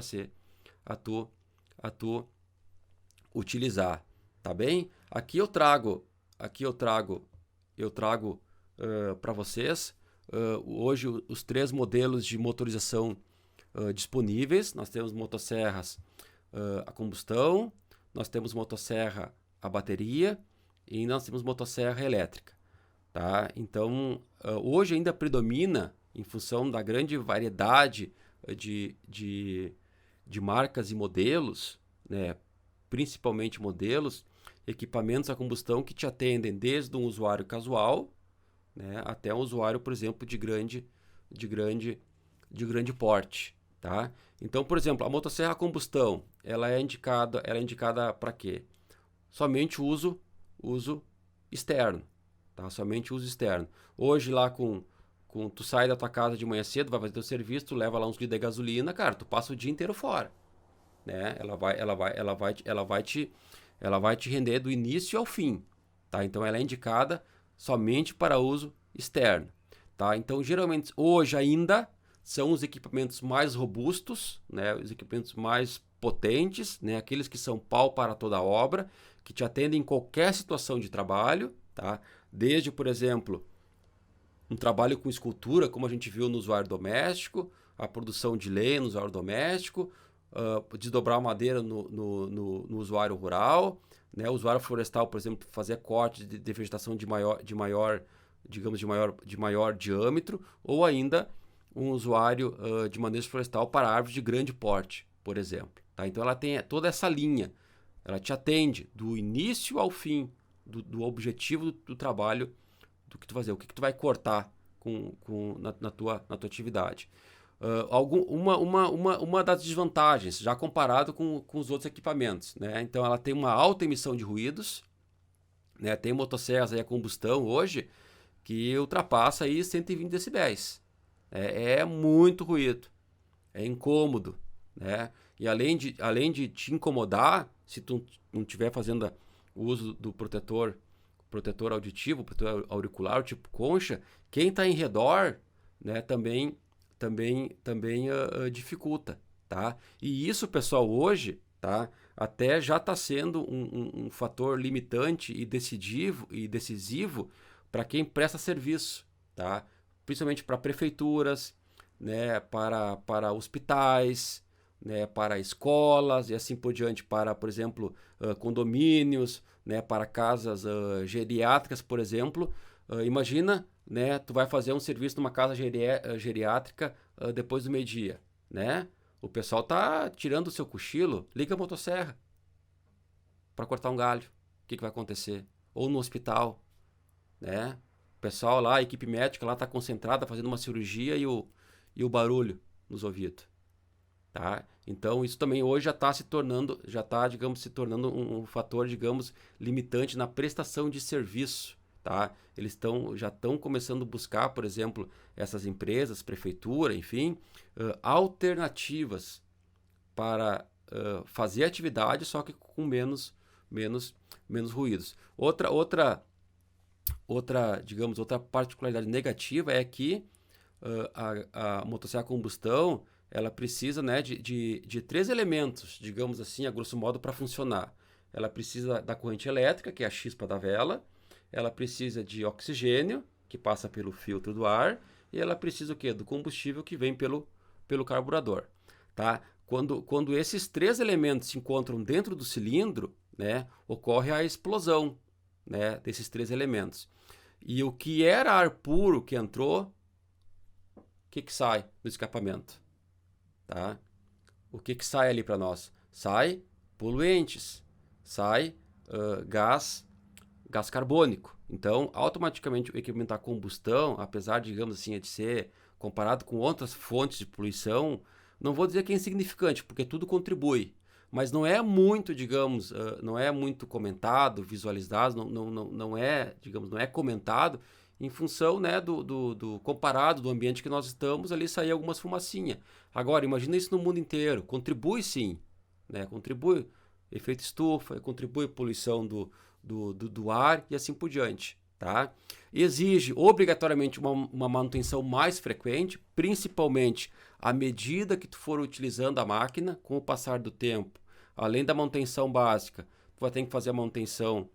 [SPEAKER 1] a tu utilizar, tá bem? Eu trago para vocês hoje os 3 modelos de motorização disponíveis. Nós temos motosserras a combustão, nós temos motosserra a bateria e nós temos motosserra elétrica, tá? Então, hoje ainda predomina, em função da grande variedade de marcas e modelos, né, principalmente modelos, equipamentos a combustão que te atendem desde um usuário casual, né, até um usuário, por exemplo, de grande porte, tá? Então, por exemplo, a motosserra a combustão, ela é indicada para quê? Somente uso externo, tá? Somente uso externo. Hoje lá tu sai da tua casa de manhã cedo, vai fazer teu serviço, tu leva lá uns litros de gasolina, cara, tu passa o dia inteiro fora, né? Ela vai te render do início ao fim, tá? Então ela é indicada somente para uso externo, tá? Então geralmente hoje ainda são os equipamentos mais robustos, né? Os equipamentos mais potentes, né? Aqueles que são pau para toda a obra, que te atendem em qualquer situação de trabalho, tá? Desde, por exemplo, um trabalho com escultura, como a gente viu no usuário doméstico, a produção de lenha no usuário doméstico, desdobrar madeira no usuário rural, né? O usuário florestal, por exemplo, fazer cortes de vegetação de maior diâmetro, ou ainda um usuário de manejo florestal para árvores de grande porte, por exemplo, tá? Então ela tem toda essa linha, ela te atende do início ao fim do objetivo do trabalho, do que tu fazer, o que tu vai cortar na tua atividade. Uma das desvantagens, já comparado com os outros equipamentos, né? Então ela tem uma alta emissão de ruídos, né? Tem motosserras aí a combustão hoje que ultrapassa aí 120 decibéis. É muito ruído, é incômodo, né? E além de te incomodar, se tu não estiver fazendo o uso do protetor auditivo, protetor auricular, tipo concha, quem está em redor, né, também dificulta, tá? E isso, pessoal, hoje, tá, até já está sendo um fator limitante e decisivo para quem presta serviço, tá? Principalmente para prefeituras, né, para hospitais, né, para escolas e assim por diante, para, por exemplo, condomínios, né, para casas geriátricas, por exemplo. Imagina, né, tu vai fazer um serviço numa casa geriátrica depois do meio-dia, né? O pessoal tá tirando o seu cochilo, liga a motosserra para cortar um galho. O que vai acontecer? Ou no hospital, né? O pessoal lá, a equipe médica lá tá concentrada fazendo uma cirurgia e o barulho nos ouvidos, tá? Então isso também hoje já está digamos, se tornando um fator, digamos, limitante na prestação de serviço, tá? Eles já estão começando a buscar, por exemplo, essas empresas, prefeitura, enfim, alternativas para fazer atividade, só que com menos ruídos. Outra particularidade negativa é que a motosserra a combustão, ela precisa, né, de 3 elementos, digamos assim, a grosso modo, para funcionar. Ela precisa da corrente elétrica, que é a chispa da vela, ela precisa de oxigênio, que passa pelo filtro do ar, e ela precisa o quê? Do combustível que vem pelo carburador, tá? Quando esses 3 elementos se encontram dentro do cilindro, né, ocorre a explosão, né, desses 3 elementos. E o que era ar puro que entrou, o que sai do escapamento? Tá? O que sai ali para nós? Sai poluentes, sai gás carbônico. Então, automaticamente o equipamento a combustão, apesar, digamos assim, de ser comparado com outras fontes de poluição, não vou dizer que é insignificante, porque tudo contribui, mas não é muito, digamos, não é muito comentado, visualizado, não é, digamos, não é comentado em função, né, do comparado do ambiente que nós estamos, ali sair algumas fumacinhas. Agora, imagina isso no mundo inteiro. Contribui sim, né? Contribui efeito estufa, contribui poluição do ar e assim por diante, tá? Exige obrigatoriamente uma manutenção mais frequente, principalmente à medida que tu for utilizando a máquina com o passar do tempo. Além da manutenção básica, tu vai ter que fazer a manutenção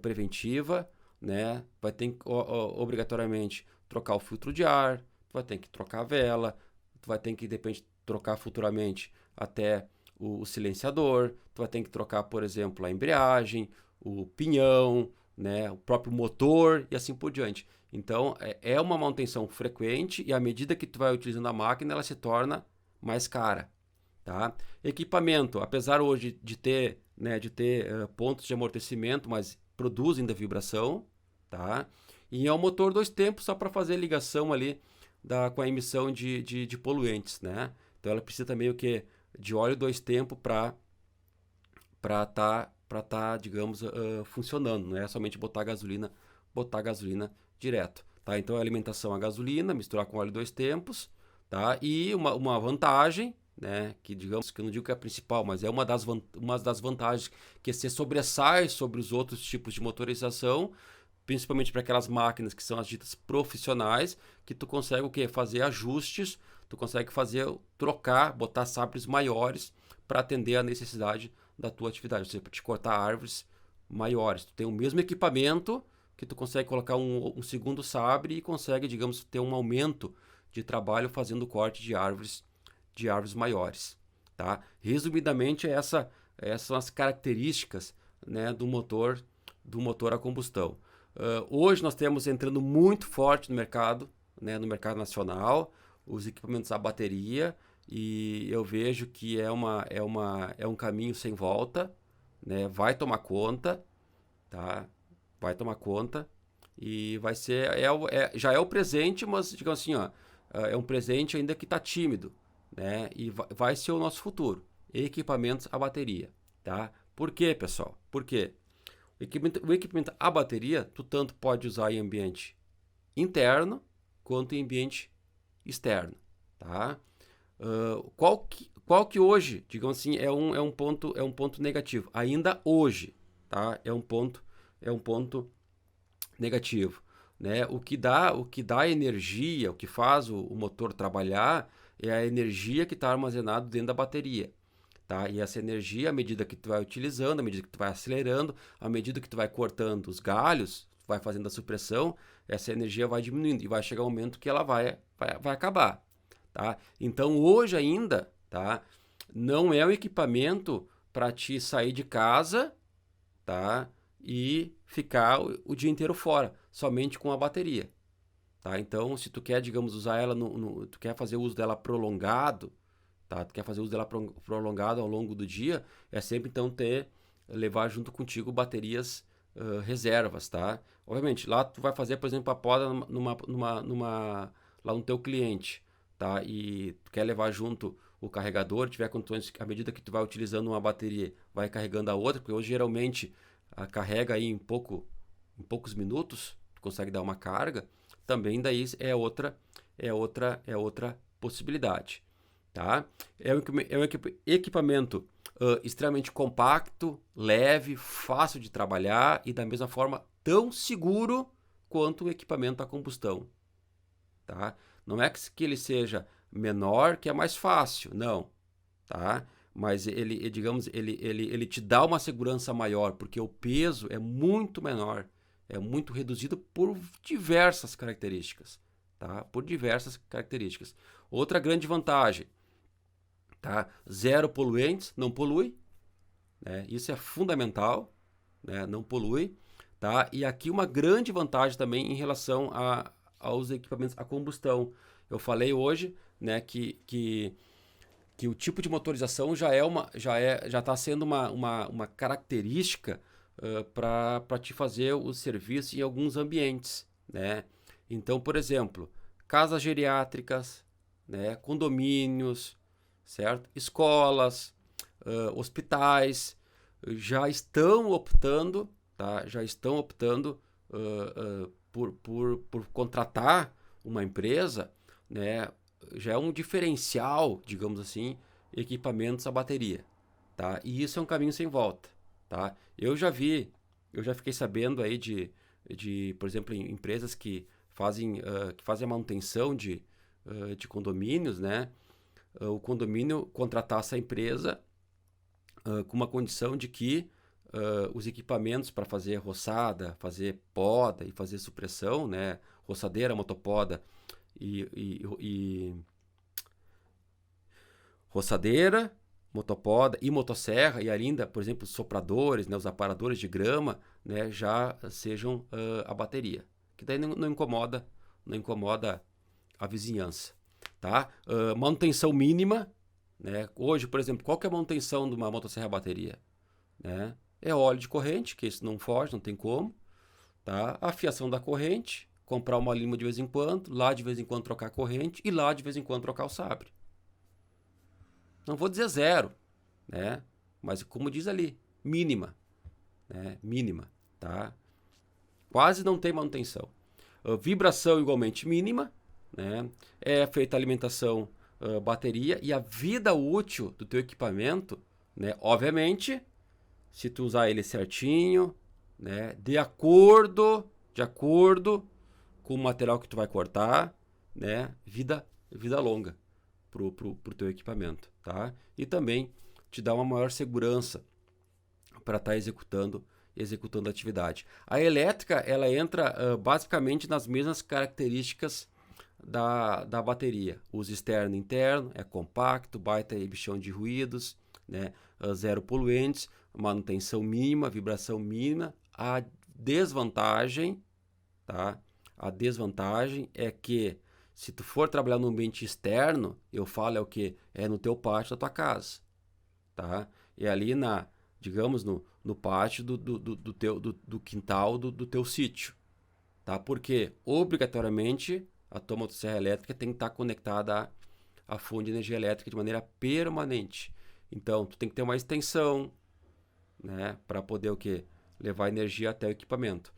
[SPEAKER 1] preventiva, né? Vai ter que obrigatoriamente trocar o filtro de ar, tu vai ter que trocar a vela, tu vai ter que, de repente, trocar futuramente até o silenciador, tu vai ter que trocar, por exemplo, a embreagem, o pinhão, né, o próprio motor e assim por diante. Então, é uma manutenção frequente e à medida que tu vai utilizando a máquina, ela se torna mais cara, tá? Equipamento, apesar hoje de ter, né, pontos de amortecimento, mas produz ainda vibração, tá? E é um motor 2 tempos só para fazer ligação ali com a emissão de poluentes, né? Então ela precisa também o que de óleo 2 tempos para tá, digamos, funcionando, não é somente botar gasolina direto, tá? Então a alimentação a gasolina, misturar com óleo 2 tempos, tá? E uma vantagem, né, que digamos que eu não digo que é a principal, mas é uma das vantagens que se sobressai sobre os outros tipos de motorização, principalmente para aquelas máquinas que são as ditas profissionais, que tu consegue o quê? Fazer ajustes, tu consegue trocar, botar sabres maiores para atender a necessidade da tua atividade, ou seja, para te cortar árvores maiores. Tu tem o mesmo equipamento que tu consegue colocar um segundo sabre e consegue, digamos, ter um aumento de trabalho fazendo corte de árvores maiores, tá? Resumidamente, essas são as características, né, do motor a combustão. Hoje nós temos entrando muito forte no mercado, né, no mercado nacional, os equipamentos a bateria, e eu vejo que é um caminho sem volta, né? Vai tomar conta, tá? Vai tomar conta e vai ser já é o presente, mas digamos assim, ó, é um presente ainda que está tímido, né? E vai ser o nosso futuro. Equipamentos a bateria, tá? Por quê, pessoal? Por quê? O equipamento a bateria, tu tanto pode usar em ambiente interno quanto em ambiente externo, tá? Qual que hoje, digamos assim, é um ponto negativo. Ainda hoje, tá? É um ponto negativo, né? O que dá energia, o que faz o motor trabalhar é a energia que está armazenada dentro da bateria, tá? E essa energia, à medida que tu vai utilizando, à medida que tu vai acelerando, à medida que tu vai cortando os galhos, vai fazendo a supressão, essa energia vai diminuindo e vai chegar um momento que ela vai acabar, tá? Então hoje ainda, tá? Não é um equipamento para te sair de casa, tá? E ficar o dia inteiro fora, somente com a bateria, tá? Então, se tu quer, digamos, usar ela tu quer fazer uso dela prolongado, tá? Tu quer fazer uso dela prolongado ao longo do dia, é sempre então levar junto contigo baterias reservas, tá? Obviamente, lá tu vai fazer, por exemplo, a poda lá no teu cliente, tá? E tu quer levar junto o carregador, tiver condições, à medida que tu vai utilizando uma bateria, vai carregando a outra, porque hoje geralmente carrega aí em poucos minutos, tu consegue dar uma carga, também daí é outra possibilidade, tá? É um equipamento extremamente compacto, leve, fácil de trabalhar e da mesma forma tão seguro quanto o equipamento a combustão, tá? Não é que ele seja menor que é mais fácil, não, tá? Mas digamos, ele te dá uma segurança maior, porque o peso é muito menor, é muito reduzido por diversas características, tá? Por diversas características. Outra grande vantagem, tá? Zero poluentes, não polui, né? Isso é fundamental, né? Não polui, tá? E aqui uma grande vantagem também em relação aos equipamentos a combustão. Eu falei hoje, né, que o tipo de motorização já está sendo uma característica para te fazer o serviço em alguns ambientes, né? Então, por exemplo, casas geriátricas, né, condomínios, certo? Escolas, hospitais já estão optando, tá? Já estão optando por contratar uma empresa, né? Já é um diferencial, digamos assim, equipamentos a bateria, tá? E isso é um caminho sem volta, tá? Eu já fiquei sabendo aí por exemplo, em empresas que fazem a manutenção de condomínios, né? O condomínio contratar essa empresa com uma condição de que os equipamentos para fazer roçada, fazer poda e fazer supressão, né? Roçadeira, motopoda e roçadeira, motopoda e motosserra, e ainda, por exemplo, os sopradores, né, os aparadores de grama, né, já sejam a bateria, que daí não incomoda a vizinhança, tá? Manutenção mínima, né? Hoje, por exemplo, qual que é a manutenção de uma motosserra bateria? Né? É óleo de corrente, que isso não foge, não tem como, tá? A fiação da corrente, comprar uma lima de vez em quando, lá de vez em quando trocar a corrente e lá de vez em quando trocar o sabre. Não vou dizer zero, né? Mas como diz ali, mínima, né? Mínima, tá? Quase não tem manutenção. Vibração igualmente mínima, né? É feita a alimentação bateria e a vida útil do teu equipamento, né? Obviamente, se tu usar ele certinho, né? De acordo com o material que tu vai cortar, né? Vida longa pro teu equipamento, tá? E também te dá uma maior segurança para estar executando a atividade. A elétrica, ela entra basicamente nas mesmas características da bateria. Uso externo e interno, é compacto, baita emissão de ruídos, né? Zero poluentes, manutenção mínima, vibração mínima. A desvantagem, tá? A desvantagem é que se tu for trabalhar no ambiente externo, eu falo é o que? É no teu pátio da tua casa, tá? É ali digamos, no pátio do quintal do teu sítio, tá? Porque obrigatoriamente a tua motosserra elétrica tem que estar conectada à fonte de energia elétrica de maneira permanente. Então, tu tem que ter uma extensão, né, para poder o quê? Levar energia até o equipamento.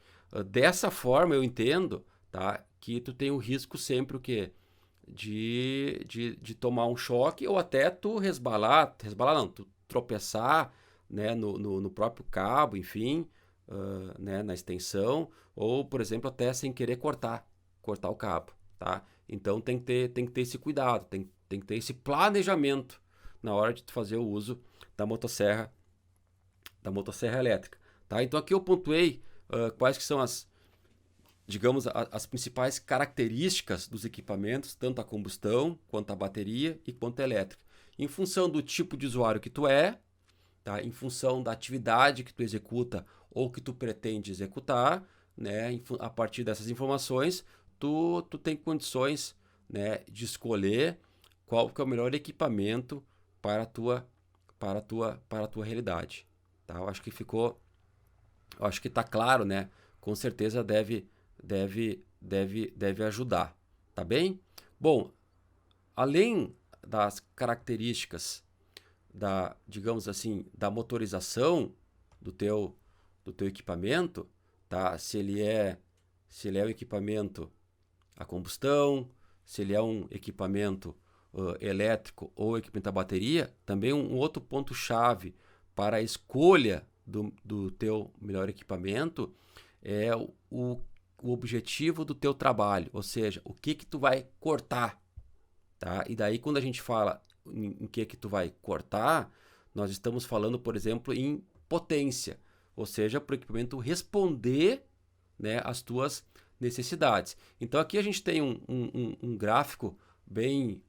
[SPEAKER 1] Dessa forma, eu entendo, tá, que tu tem o risco sempre o quê? De tomar um choque ou até tu resbalar não, tu tropeçar, né, no próprio cabo, enfim, né, na extensão, ou, por exemplo, até sem querer cortar o cabo, tá? Então tem que ter esse cuidado, tem que ter esse planejamento na hora de tu fazer o uso da motosserra elétrica, tá? Então aqui eu pontuei quais que são digamos, as principais características dos equipamentos, tanto a combustão, quanto a bateria e quanto a elétrica. Em função do tipo de usuário que tu é, tá? Em função da atividade que tu executa ou que tu pretende executar, né? A partir dessas informações, tu tem condições, né, de escolher qual que é o melhor equipamento para a tua realidade, tá? Eu acho que está claro, né? Com certeza deve ajudar, tá bem? Bom, além das características digamos assim, da motorização do teu equipamento, tá? Se ele é um equipamento a combustão, se ele é um equipamento elétrico ou equipamento a bateria, também um outro ponto chave para a escolha do teu melhor equipamento é o objetivo do teu trabalho, ou seja, o que tu vai cortar, tá? E daí quando a gente fala em que tu vai cortar, nós estamos falando, por exemplo, em potência, ou seja, para o equipamento responder, né, às tuas necessidades. Então aqui a gente tem um gráfico bem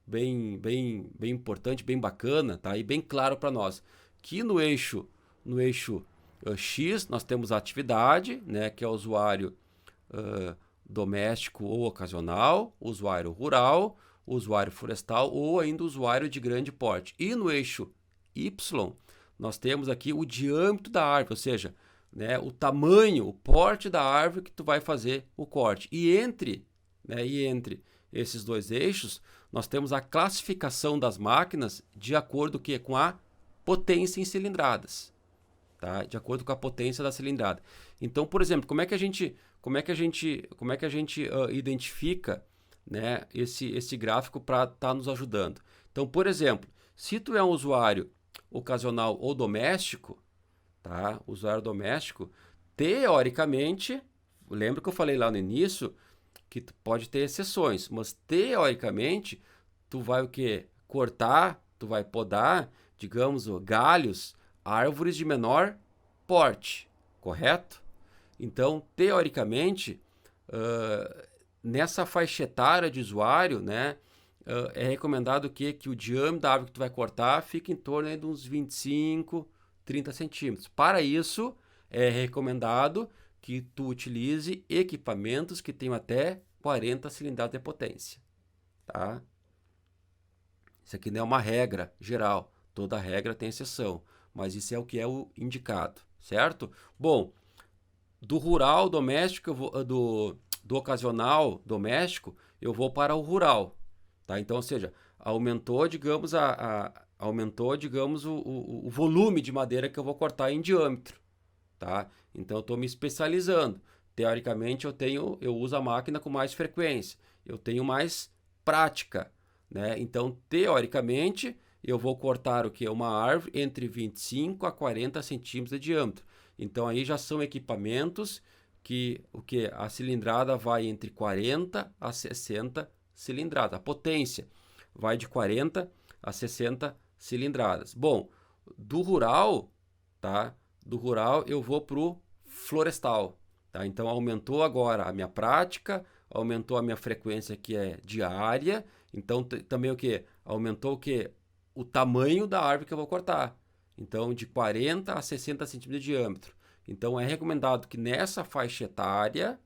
[SPEAKER 1] importante, bem bacana, tá? E bem claro para nós, que no eixo X nós temos a atividade, né, que é o usuário doméstico ou ocasional, usuário rural, usuário florestal ou ainda usuário de grande porte. E no eixo Y nós temos aqui o diâmetro da árvore, ou seja, né, o tamanho, o porte da árvore que tu vai fazer o corte. E entre esses dois eixos nós temos a classificação das máquinas de acordo com a potência em cilindradas, tá? De acordo com a potência da cilindrada. Então, por exemplo, como é que a gente identifica, né, esse gráfico para estar nos ajudando? Então, por exemplo, se tu é um usuário ocasional ou doméstico, tá? Usuário doméstico, teoricamente, lembra que eu falei lá no início que tu pode ter exceções, mas teoricamente tu vai o quê? Cortar, tu vai podar, digamos, galhos, árvores de menor porte, correto? Então, teoricamente, nessa faixa etária de usuário, né, é recomendado que o diâmetro da árvore que tu vai cortar fique em torno de uns 25, 30 centímetros. Para isso, é recomendado que tu utilize equipamentos que tenham até 40 cilindradas de potência, tá? Isso aqui não é uma regra geral, toda regra tem exceção, mas isso é o que é o indicado, certo? Bom, do rural doméstico, do ocasional doméstico, eu vou para o rural, tá? Então, ou seja, aumentou, digamos, aumentou, digamos, o volume de madeira que eu vou cortar em diâmetro, tá? Então, eu estou me especializando. Teoricamente, eu uso a máquina com mais frequência, eu tenho mais prática, né? Então, teoricamente, eu vou cortar o que? Uma árvore entre 25 a 40 centímetros de diâmetro. Então, aí já são equipamentos que a cilindrada vai entre 40 a 60 cilindradas. A potência vai de 40 a 60 cilindradas. Bom, do rural, tá? Do rural eu vou para o florestal, tá? Então aumentou agora a minha prática, aumentou a minha frequência que é diária. Então também o que? Aumentou o que? O tamanho da árvore que eu vou cortar. Então de 40 a 60 centímetros de diâmetro. Então é recomendado que nessa faixa etária,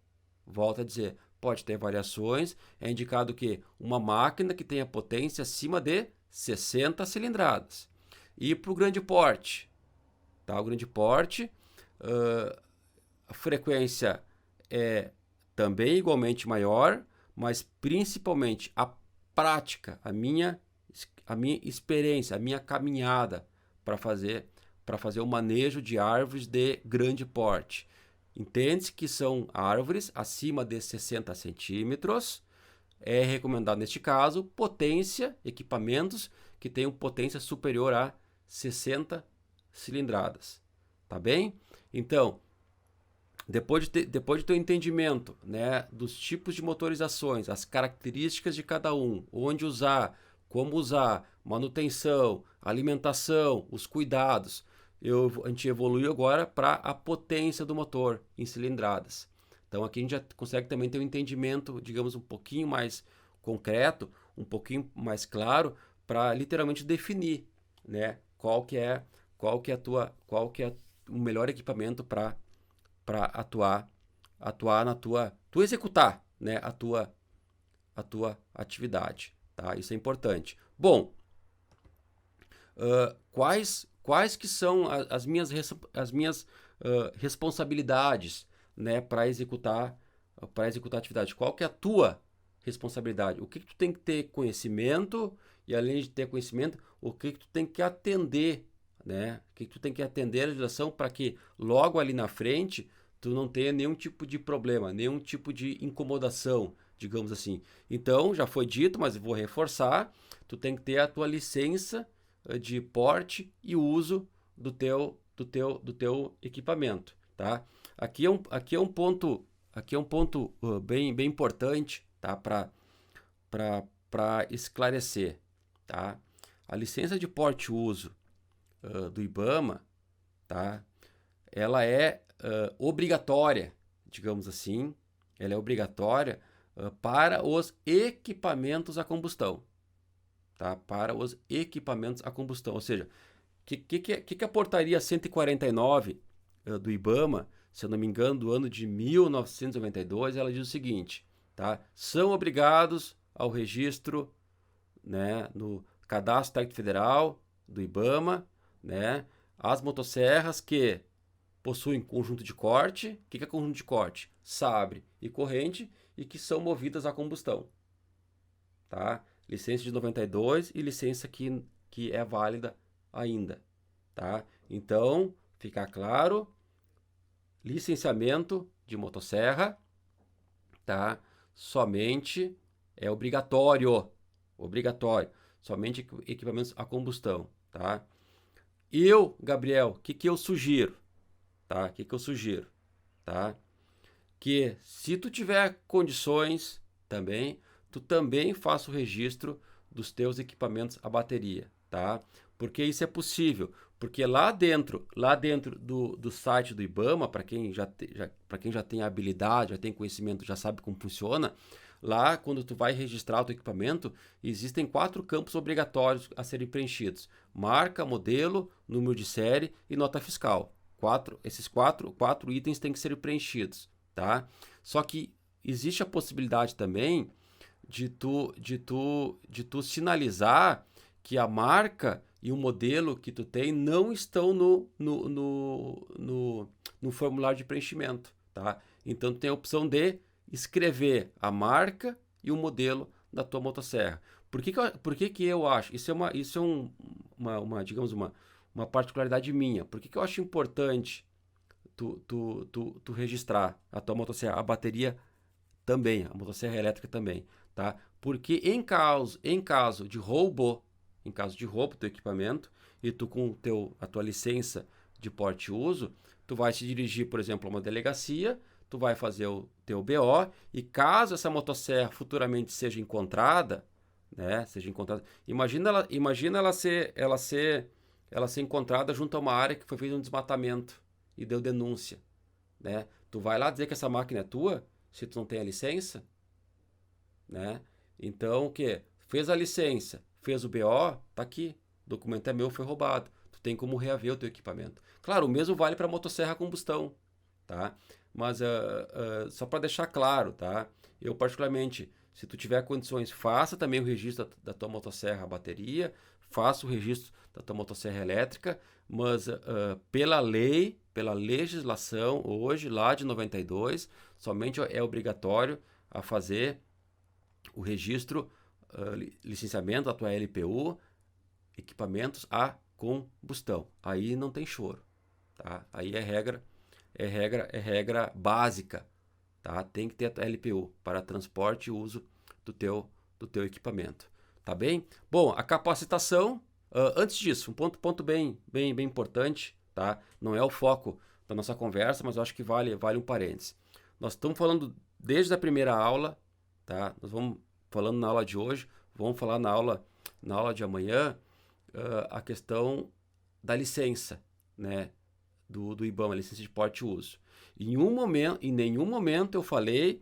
[SPEAKER 1] volto a dizer, pode ter variações, é indicado que uma máquina que tenha potência acima de 60 cilindradas. E para o grande porte, tá? O grande porte, a frequência é também igualmente maior, mas principalmente a prática, a minha experiência, a minha caminhada para fazer o manejo de árvores de grande porte. Entende-se que são árvores acima de 60 centímetros. É recomendado, neste caso, potência, equipamentos que tenham potência superior a 60 cilindradas. Tá bem? Então, depois de ter o entendimento, né, dos tipos de motorizações, as características de cada um, onde usar, como usar, manutenção, alimentação, os cuidados, a gente evoluiu agora para a potência do motor em cilindradas. Então aqui a gente já consegue também ter um entendimento, digamos, um pouquinho mais concreto, um pouquinho mais claro, para literalmente definir, né, qual que é o melhor equipamento para atuar na tu executar, né, a tua atividade, tá? Isso é importante. Bom, quais que são as minhas responsabilidades, né, para executar a atividade? Qual que é a tua responsabilidade? O que tu tem que ter conhecimento e, além de ter conhecimento, o que tu tem que atender, né? O que tu tem que atender a legislação para que logo ali na frente tu não tenha nenhum tipo de problema, nenhum tipo de incomodação, digamos assim. Então, já foi dito, mas eu vou reforçar, tu tem que ter a tua licença de porte e uso do teu equipamento, tá? Aqui é um ponto bem importante, tá? Para esclarecer, tá? A licença de porte e uso do IBAMA, tá? Ela é obrigatória, digamos assim, ela é obrigatória para os equipamentos a combustão, tá? Para os equipamentos a combustão, ou seja, que a portaria 149 do IBAMA, se eu não me engano, do ano de 1992, ela diz o seguinte, tá? São obrigados ao registro, né, no Cadastro Técnico Federal do IBAMA, né, as motosserras que possuem conjunto de corte. O que é conjunto de corte? Sabre e corrente, e que são movidas a combustão, tá? Licença de 92 e licença que é válida ainda, tá? Então, ficar claro, licenciamento de motosserra, tá? Somente é obrigatório, somente equipamentos a combustão, tá? Eu, Gabriel, o que eu sugiro, tá? Tá? que se tu tiver condições também, tu também faça o registro dos teus equipamentos a bateria, tá? Porque isso é possível, porque lá dentro do site do IBAMA, para quem para quem já tem habilidade, já tem conhecimento, já sabe como funciona, lá quando tu vai registrar o teu equipamento, existem 4 campos obrigatórios a serem preenchidos: marca, modelo, número de série e nota fiscal. Esses quatro itens têm que ser preenchidos, tá? Só que existe a possibilidade também de tu sinalizar que a marca e o modelo que tu tem não estão no formulário de preenchimento, tá? Então tu tem a opção de escrever a marca e o modelo da tua motosserra. Por que eu acho? Isso é digamos, uma particularidade minha. Por que eu acho importante tu registrar a tua motosserra, a bateria também, a motosserra elétrica também, tá? Porque em caso de roubo do teu equipamento e tu com a tua licença de porte e uso, tu vai se dirigir, por exemplo, a uma delegacia, tu vai fazer o teu BO e caso essa motosserra futuramente seja encontrada, né? Imagina ela ser encontrada junto a uma área que foi feito um desmatamento e deu denúncia, né? Tu vai lá dizer que essa máquina é tua, se tu não tem a licença, né? Então, o que? Fez a licença, fez o BO, tá aqui. O documento é meu, foi roubado. Tu tem como reaver o teu equipamento. Claro, o mesmo vale para motosserra a combustão, tá? Mas só para deixar claro, tá? Eu particularmente, se tu tiver condições, faça também o registro da tua motosserra a bateria, faça o registro da tua motosserra elétrica, mas pela lei, pela legislação hoje, lá de 92, somente é obrigatório a fazer o registro, licenciamento da tua LPU, equipamentos a combustão. Aí não tem choro, tá? Aí é regra básica, tá? Tem que ter a LPU para transporte e uso do teu equipamento, tá bem? Bom, a capacitação, antes disso, um ponto bem importante, tá? Não é o foco da nossa conversa, mas eu acho que vale um parênteses. Nós estamos falando desde a primeira aula, tá? Nós vamos falando na aula de hoje, vamos falar na aula de amanhã, a questão da licença, né? Do IBAMA, licença de porte e uso. Em nenhum momento eu falei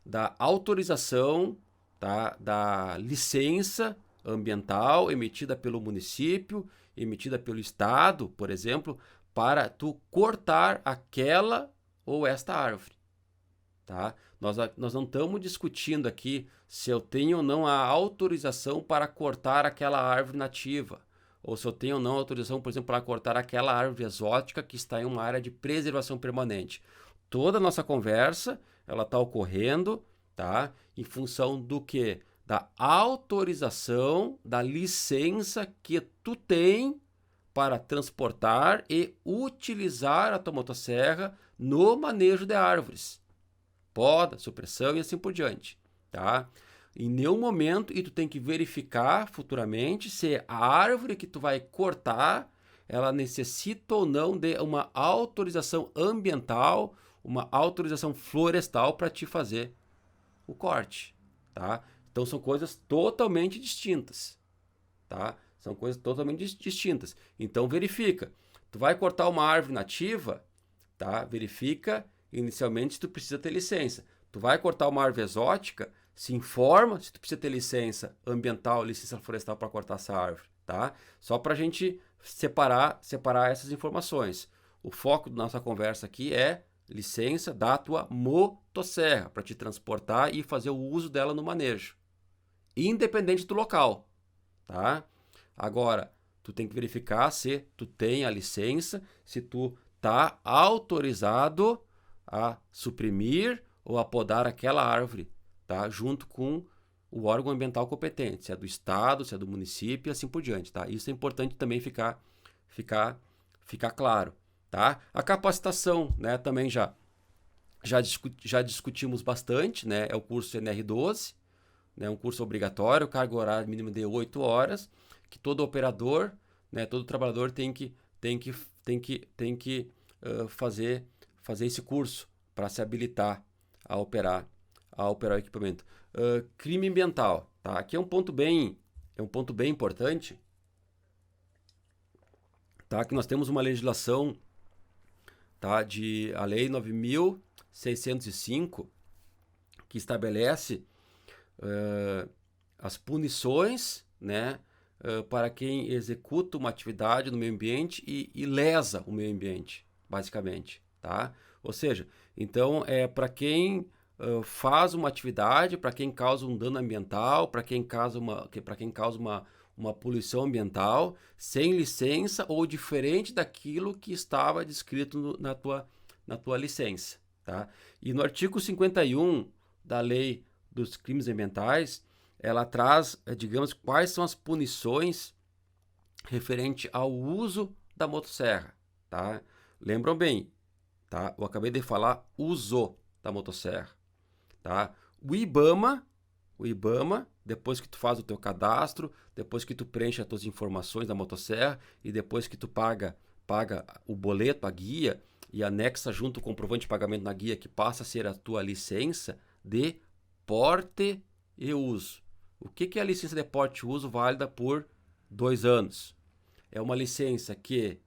[SPEAKER 1] da autorização, tá? Da licença ambiental emitida pelo município, emitida pelo estado, por exemplo, para tu cortar aquela ou esta árvore, tá? Nós não estamos discutindo aqui se eu tenho ou não a autorização para cortar aquela árvore nativa, ou se eu tenho ou não autorização, por exemplo, para cortar aquela árvore exótica que está em uma área de preservação permanente. Toda a nossa conversa, ela está ocorrendo, tá? Em função do quê? Da autorização, da licença que tu tem para transportar e utilizar a tua motosserra no manejo de árvores. Poda, supressão e assim por diante, tá? Em nenhum momento, e tu tem que verificar futuramente se a árvore que tu vai cortar, ela necessita ou não de uma autorização ambiental, uma autorização florestal para te fazer o corte, tá? Então são coisas totalmente distintas, tá? São coisas totalmente distintas. Então verifica. Tu vai cortar uma árvore nativa, tá? Verifica inicialmente se tu precisa ter licença. Tu vai cortar uma árvore exótica, se informa se tu precisa ter licença ambiental, licença florestal para cortar essa árvore, tá? Só para a gente separar essas informações. O foco da nossa conversa aqui é licença da tua motosserra para te transportar e fazer o uso dela no manejo, independente do local, tá? Agora, tu tem que verificar se tu tem a licença, se tu tá autorizado a suprimir ou a podar aquela árvore, tá? Junto com o órgão ambiental competente, se é do estado, se é do município e assim por diante, tá? Isso é importante também ficar claro, tá? A capacitação, né, também já discutimos bastante, né? É o curso NR12, né, um curso obrigatório, carga horária mínima de 8 horas, que todo operador, né, todo trabalhador tem que fazer esse curso para se habilitar, o equipamento. Crime ambiental, tá? Aqui é um ponto bem importante, tá? Que nós temos uma legislação, tá? A Lei 9.605, que estabelece as punições, né? Para quem executa uma atividade no meio ambiente e lesa o meio ambiente, basicamente, tá? Ou seja, então é para quem faz uma atividade, para quem causa um dano ambiental, para quem causa uma poluição ambiental sem licença ou diferente daquilo que estava descrito na tua licença, tá? E no artigo 51 da Lei dos Crimes Ambientais, ela traz, digamos, quais são as punições referente ao uso da motosserra, tá? Lembram bem, tá? Eu acabei de falar uso da motosserra, tá? O IBAMA, depois que tu faz o teu cadastro, depois que tu preenche as tuas informações da motosserra e depois que tu paga o boleto, a guia, e anexa junto o comprovante de pagamento na guia, que passa a ser a tua licença de porte e uso. O que é a licença de porte e uso válida por 2 anos? É uma licença que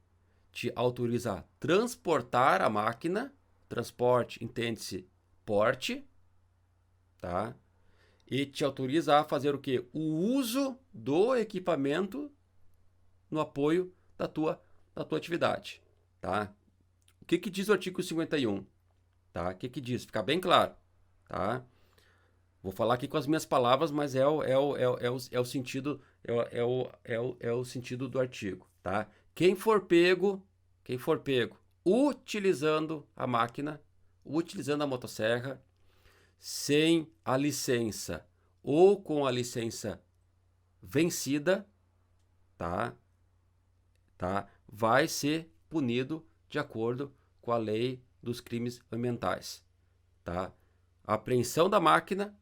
[SPEAKER 1] te autoriza a transportar a máquina, transporte, entende-se, porte, tá? E te autoriza a fazer o quê? O uso do equipamento no apoio da tua atividade, tá? O que diz o artigo 51? Tá? O que diz? Fica bem claro, tá? Vou falar aqui com as minhas palavras, mas é o sentido do artigo, tá? Quem for pego utilizando a máquina, utilizando a motosserra sem a licença ou com a licença vencida, tá? Vai ser punido de acordo com a Lei dos Crimes Ambientais, tá? Apreensão da máquina,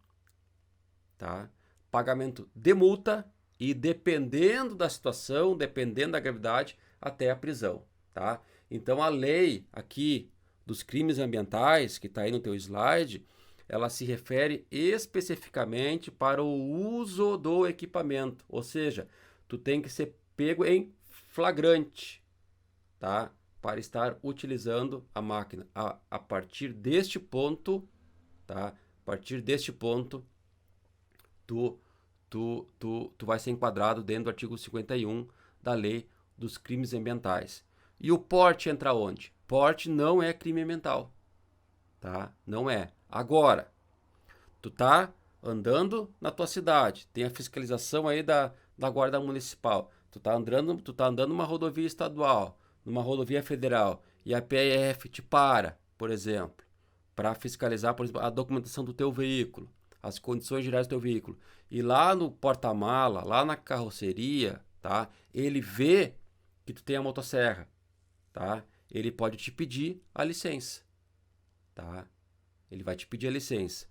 [SPEAKER 1] tá? Pagamento de multa e, dependendo da situação, dependendo da gravidade, até a prisão, tá? Então a lei aqui dos crimes ambientais, que está aí no teu slide, ela se refere especificamente para o uso do equipamento, ou seja, tu tem que ser pego em flagrante, tá? Para estar utilizando a máquina. A partir deste ponto, tá? A partir deste ponto, tu vai ser enquadrado dentro do artigo 51 da Lei dos Crimes Ambientais. E o porte entra onde? Porte não é crime ambiental, tá? Não é. Agora, tu tá andando na tua cidade, tem a fiscalização aí da Guarda Municipal, tu tá andando numa rodovia estadual, numa rodovia federal, e a PRF te para, por exemplo, para fiscalizar, por exemplo, a documentação do teu veículo, as condições gerais do teu veículo. E lá no porta-mala, lá na carroceria, tá? Ele vê que tu tem a motosserra, tá? Ele pode te pedir a licença, tá? Ele vai te pedir a licença.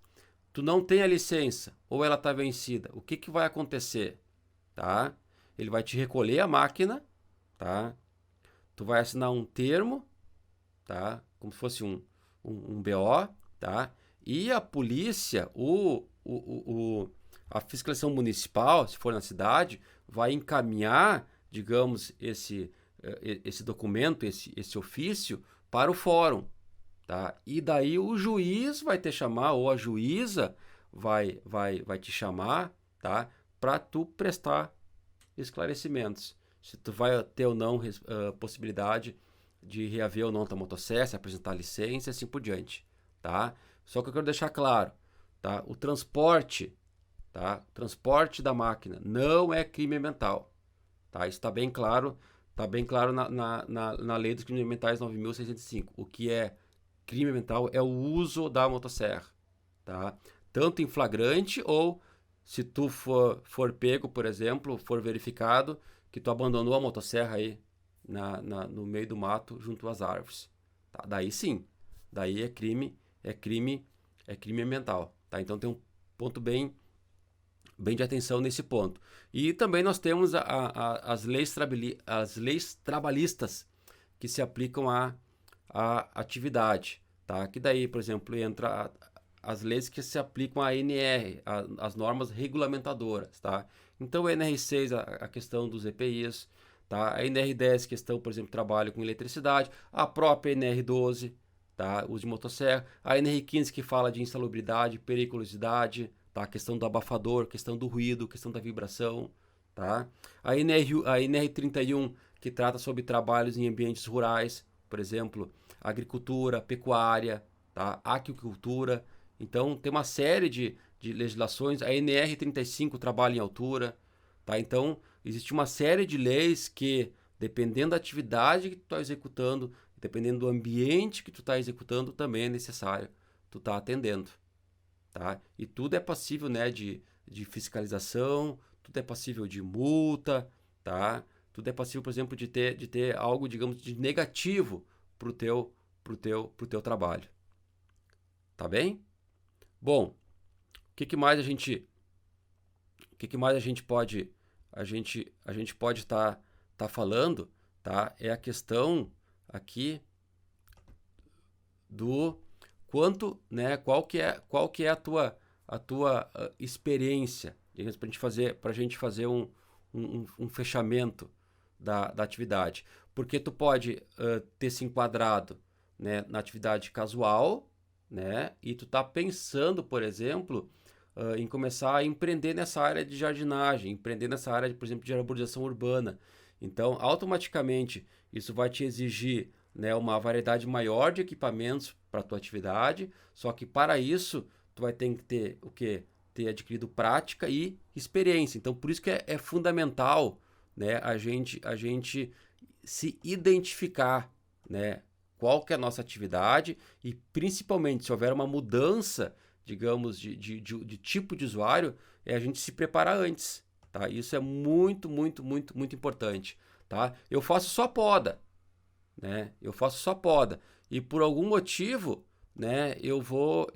[SPEAKER 1] Tu não tem a licença ou ela está vencida, o que vai acontecer, tá? Ele vai te recolher a máquina, tá? Tu vai assinar um termo, tá? Como se fosse um BO, tá? E a polícia, a fiscalização municipal, se for na cidade, vai encaminhar, digamos, esse documento, esse ofício para o fórum, tá? E daí o juiz vai te chamar, ou a juíza vai te chamar, tá? Para tu prestar esclarecimentos. Se tu vai ter ou não possibilidade de reaver ou não tua motosserra, se apresentar licença e assim por diante, tá? Só que eu quero deixar claro, tá? O transporte, tá? O transporte da máquina não é crime ambiental, tá? Isso está bem claro, na Lei dos Crimes Ambientais 9.605. O que é crime ambiental é o uso da motosserra, tá? Tanto em flagrante ou se tu for pego, por exemplo, for verificado que tu abandonou a motosserra aí no meio do mato junto às árvores, tá? Daí sim, daí é crime ambiental, tá? Então tem um ponto bem de atenção nesse ponto. E também nós temos as leis trabalhistas que se aplicam à atividade, tá? Que daí, por exemplo, entra as leis que se aplicam à NR, as normas regulamentadoras, tá? Então, a NR6, a questão dos EPIs, tá? A NR10, questão, por exemplo, trabalho com eletricidade, a própria NR12, tá? Uso de motosserra, a NR15 que fala de insalubridade, periculosidade, tá? A questão do abafador, questão do ruído, questão da vibração, tá? A NR31 que trata sobre trabalhos em ambientes rurais, por exemplo, agricultura, pecuária, tá? Aquicultura. Então, tem uma série de legislações. A NR35 trabalha em altura, tá? Então, existe uma série de leis que, dependendo da atividade que tu está executando, dependendo do ambiente que tu está executando, também é necessário tu tá atendendo, tá? E tudo é passível, né, de fiscalização, tudo é passível de multa, tá? Tudo é passível, por exemplo, de ter algo, digamos, de negativo pro teu trabalho. Tá bem? Bom, o que mais a gente pode tá falando, tá? É a questão aqui do quanto, né, qual que é a tua experiência, digamos, pra gente fazer um fechamento da atividade. Porque tu pode ter se enquadrado, né, na atividade casual, né, e tu tá pensando, por exemplo, em começar a empreender nessa área de jardinagem, empreender nessa área, por exemplo, de arborização urbana. Então, automaticamente, isso vai te exigir, né, uma variedade maior de equipamentos para a tua atividade, só que para isso, tu vai ter que ter o quê? Ter adquirido prática e experiência. Então, por isso que é fundamental, né, a gente se identificar, né, qual que é a nossa atividade e, principalmente, se houver uma mudança, digamos, de tipo de usuário, é a gente se preparar antes, tá? Isso é muito, muito, muito, muito importante, tá? Eu faço só poda, né? Eu faço só poda e por algum motivo, né, eu vou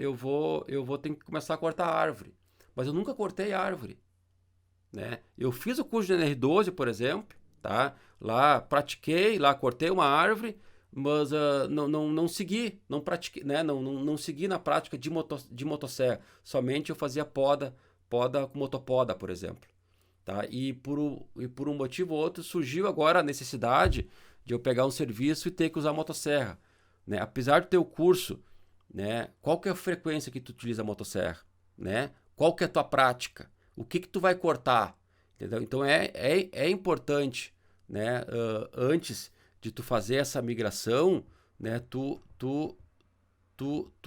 [SPEAKER 1] ter que começar a cortar árvore, mas eu nunca cortei árvore, né? Eu fiz o curso de NR12, por exemplo, tá? Lá pratiquei, lá cortei uma árvore, mas não segui, não pratiquei, né? Não segui na prática de motosserra. Somente eu fazia poda com motopoda, por exemplo, tá? E por um motivo ou outro surgiu agora a necessidade de eu pegar um serviço e ter que usar a motosserra, né? Apesar de ter o curso, né? Qual que é a frequência que tu utiliza a motosserra, né? Qual que é a tua prática? O que tu vai cortar? Entendeu? Então é importante, né? Antes de tu fazer essa migração, né? Tu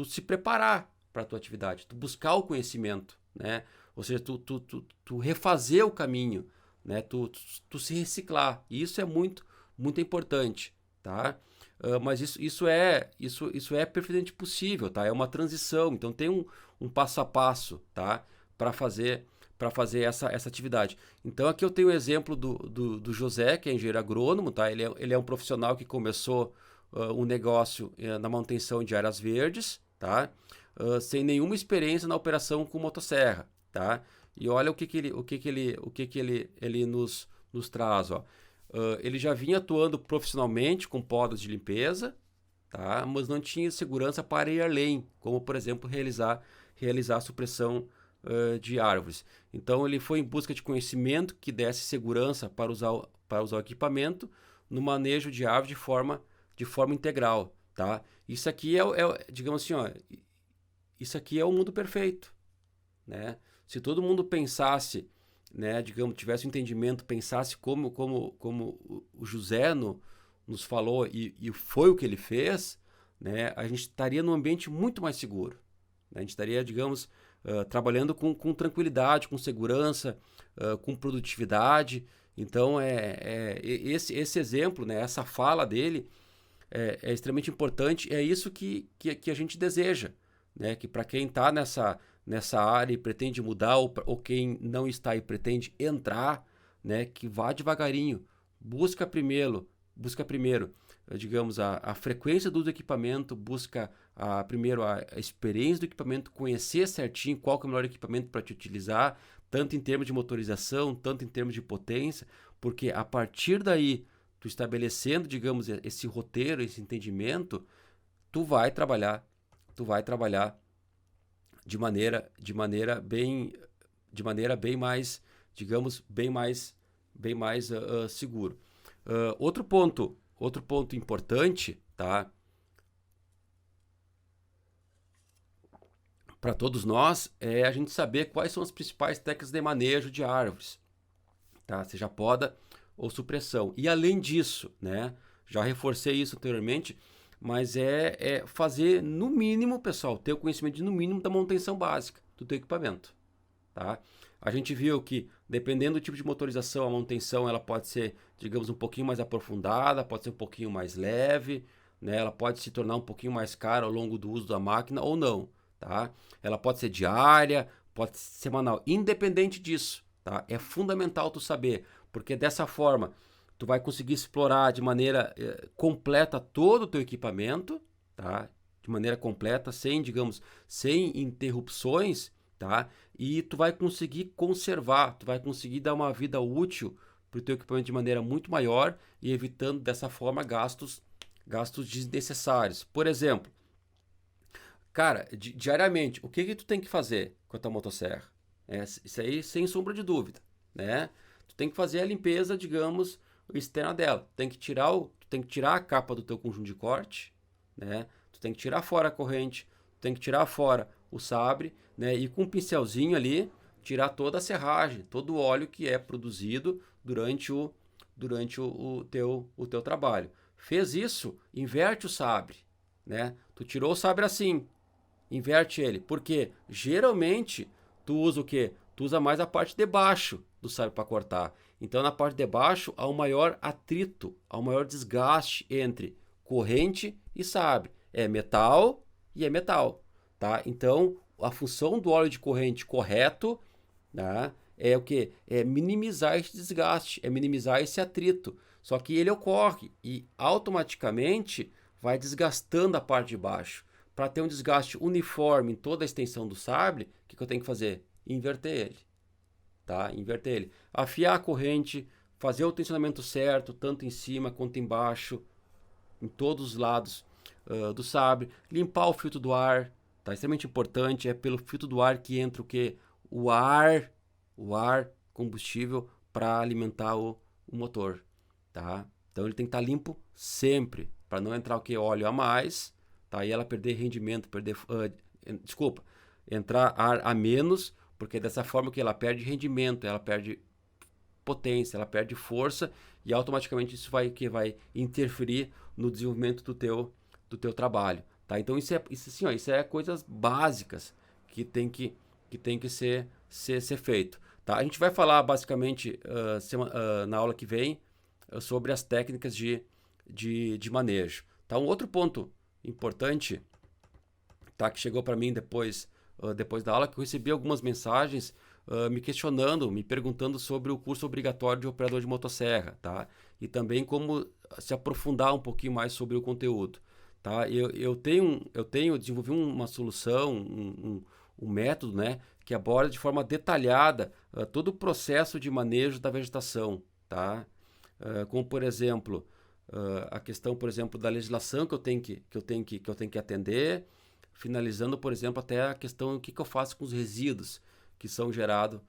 [SPEAKER 1] se preparar para a tua atividade, tu buscar o conhecimento, né? Ou seja, tu refazer o caminho, né? Tu se reciclar. E isso é muito, muito importante, tá? Mas isso é perfeitamente possível, tá? É uma transição, então tem um passo a passo, tá? Para fazer essa atividade. Então aqui eu tenho o exemplo do José, que é engenheiro agrônomo, tá? Ele é um profissional que começou um negócio na manutenção de áreas verdes, tá? Sem nenhuma experiência na operação com motosserra, tá? E olha o que ele nos traz, ó. Ele já vinha atuando profissionalmente com podas de limpeza, tá? Mas não tinha segurança para ir além, como por exemplo realizar a supressão de árvores. Então ele foi em busca de conhecimento que desse segurança para usar o equipamento no manejo de árvores de forma integral, tá? Isso aqui digamos assim, ó, isso aqui é o mundo perfeito, né? Se todo mundo pensasse, né, digamos, tivesse um entendimento, pensasse como o José nos falou e foi o que ele fez, né, a gente estaria num ambiente muito mais seguro, né? A gente estaria, digamos, trabalhando com tranquilidade, com segurança, com produtividade. Então, esse exemplo, né, essa fala dele é extremamente importante. É isso que a gente deseja, né? Que para quem está nessa área e pretende mudar, ou quem não está e pretende entrar, né? Que vá devagarinho, busca primeiro, digamos, a frequência do equipamento, busca primeiro a experiência do equipamento, conhecer certinho qual que é o melhor equipamento para te utilizar, tanto em termos de motorização, tanto em termos de potência, porque a partir daí, tu estabelecendo, digamos, esse roteiro, esse entendimento, tu vai trabalhar de maneira bem mais, digamos, bem mais seguro. Outro ponto importante, tá? Para todos nós é a gente saber quais são as principais técnicas de manejo de árvores, tá? Seja poda ou supressão. E além disso, né? Já reforcei isso anteriormente, mas é fazer no mínimo, pessoal, ter o conhecimento de, no mínimo da manutenção básica do teu equipamento, tá? A gente viu que dependendo do tipo de motorização, a manutenção ela pode ser, digamos, um pouquinho mais aprofundada, pode ser um pouquinho mais leve, né? Ela pode se tornar um pouquinho mais cara ao longo do uso da máquina ou não, tá? Ela pode ser diária, pode ser semanal, independente disso, tá? É fundamental tu saber, porque dessa forma tu vai conseguir explorar de maneira completa todo o teu equipamento, tá? De maneira completa, sem, digamos, sem interrupções, tá? E tu vai conseguir conservar, tu vai conseguir dar uma vida útil para o teu equipamento de maneira muito maior e evitando dessa forma gastos desnecessários. Por exemplo, cara, diariamente, o que tu tem que fazer com a tua motosserra? Isso aí sem sombra de dúvida, né? Tu tem que fazer a limpeza, digamos, externa dela. Tu tem que tirar a capa do teu conjunto de corte, né? Tu tem que tirar fora a corrente, tu tem que tirar fora o sabre, né? E com um pincelzinho ali, tirar toda a serragem, todo o óleo que é produzido durante o teu trabalho. Fez isso, inverte o sabre, né? Tu tirou o sabre assim, inverte ele, porque geralmente tu usa o quê? Tu usa mais a parte de baixo do sabre para cortar. Então na parte de baixo há um maior atrito, há um maior desgaste entre corrente e sabre. É metal e é metal, tá? Então a função do óleo de corrente correto, né, é o que? É minimizar esse desgaste, é minimizar esse atrito. Só que ele ocorre e automaticamente vai desgastando a parte de baixo. Para ter um desgaste uniforme em toda a extensão do sabre, o que eu tenho que fazer? Inverter ele, tá? Inverter ele. Afiar a corrente, fazer o tensionamento certo, tanto em cima quanto embaixo, em todos os lados do sabre. Limpar o filtro do ar, tá? Extremamente importante, é pelo filtro do ar que entra o que? O ar combustível para alimentar o motor, tá? Então ele tem que estar limpo sempre, para não entrar o que? Óleo a mais, tá? E ela perder rendimento, entrar ar a menos, porque dessa forma que ela perde rendimento, ela perde potência, ela perde força e automaticamente isso vai interferir no desenvolvimento do teu trabalho, tá? Então isso é coisas básicas que tem que ser feito, tá? A gente vai falar basicamente na aula que vem sobre as técnicas de manejo, tá? Um outro ponto importante, tá, que chegou para mim depois da aula, que eu recebi algumas mensagens me questionando, me perguntando sobre o curso obrigatório de operador de motosserra, tá? E também como se aprofundar um pouquinho mais sobre o conteúdo, tá? Eu desenvolvi uma solução, um método, né, que aborda de forma detalhada todo o processo de manejo da vegetação, tá? Como por exemplo a questão, por exemplo, da legislação que eu tenho que atender, finalizando, por exemplo, até a questão do que eu faço com os resíduos que são gerados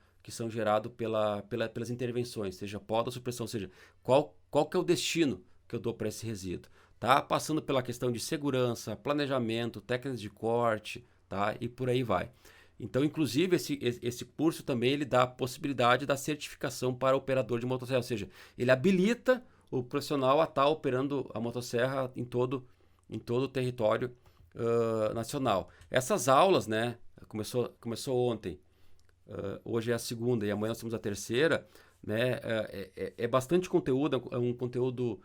[SPEAKER 1] pelas intervenções, seja poda ou supressão, ou seja, qual que é o destino que eu dou para esse resíduo, tá? Passando pela questão de segurança, planejamento, técnicas de corte, tá? E por aí vai. Então, inclusive, esse curso também ele dá a possibilidade da certificação para operador de motosserra, ou seja, ele habilita o profissional a estar operando a motosserra em todo o território nacional. Essas aulas, né, começou ontem, hoje é a segunda e amanhã nós temos a terceira, né, é bastante conteúdo, é um conteúdo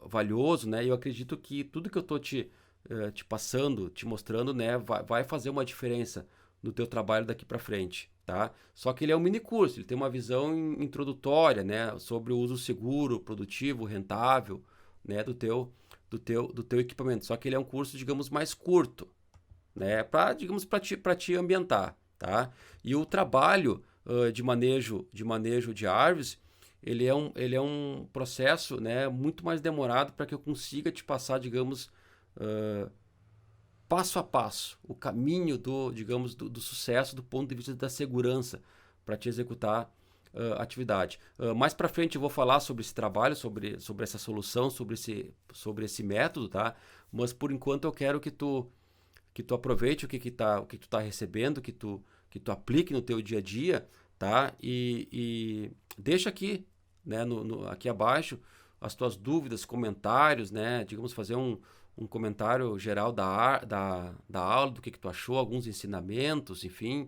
[SPEAKER 1] valioso, né, e eu acredito que tudo que eu estou te passando, te mostrando, né, vai fazer uma diferença no teu trabalho daqui para frente, tá? Só que ele é um mini curso, ele tem uma visão introdutória, né, sobre o uso seguro, produtivo, rentável, né, do teu equipamento. Só que ele é um curso, digamos, mais curto, né, para te ambientar, tá? E o trabalho de manejo de árvores, ele é um processo, né, muito mais demorado para que eu consiga te passar, digamos, passo a passo, o caminho digamos, do sucesso do ponto de vista da segurança para te executar a atividade. Mais para frente eu vou falar sobre esse trabalho, sobre essa solução, sobre esse método, tá? Mas por enquanto eu quero que tu aproveite o que tu tá recebendo, que tu aplique no teu dia a dia, tá? E deixa aqui, né, aqui abaixo as tuas dúvidas, comentários, né? Digamos, fazer um comentário geral da aula, do que tu achou, alguns ensinamentos, enfim,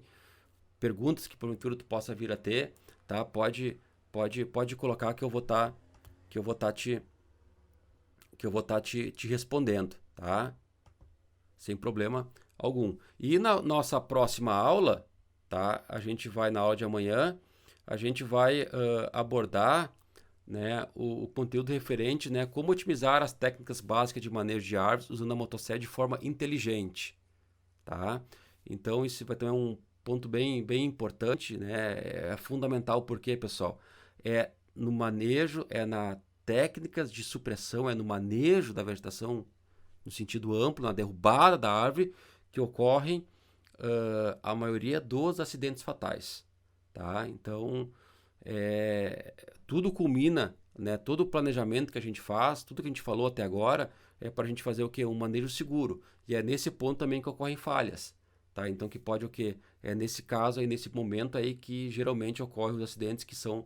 [SPEAKER 1] perguntas que porventura tu possa vir a ter, tá? Pode colocar que eu vou estar que eu vou estar te respondendo, tá? Sem problema algum. E na nossa próxima aula, tá? A gente vai na aula de amanhã, a gente vai abordar, né, o conteúdo referente, né, como otimizar as técnicas básicas de manejo de árvores usando a motosserra de forma inteligente, tá? Então isso vai ter um ponto bem importante, né? É fundamental porque, pessoal, é no manejo, é na técnicas de supressão, é no manejo da vegetação no sentido amplo, na derrubada da árvore, que ocorrem a maioria dos acidentes fatais, tá? Então, tudo culmina, né? Todo o planejamento que a gente faz, tudo que a gente falou até agora, é para a gente fazer o quê? Um manejo seguro. E é nesse ponto também que ocorrem falhas, tá? Então, que pode o quê? É nesse caso aí, nesse momento aí, que geralmente ocorrem os acidentes que são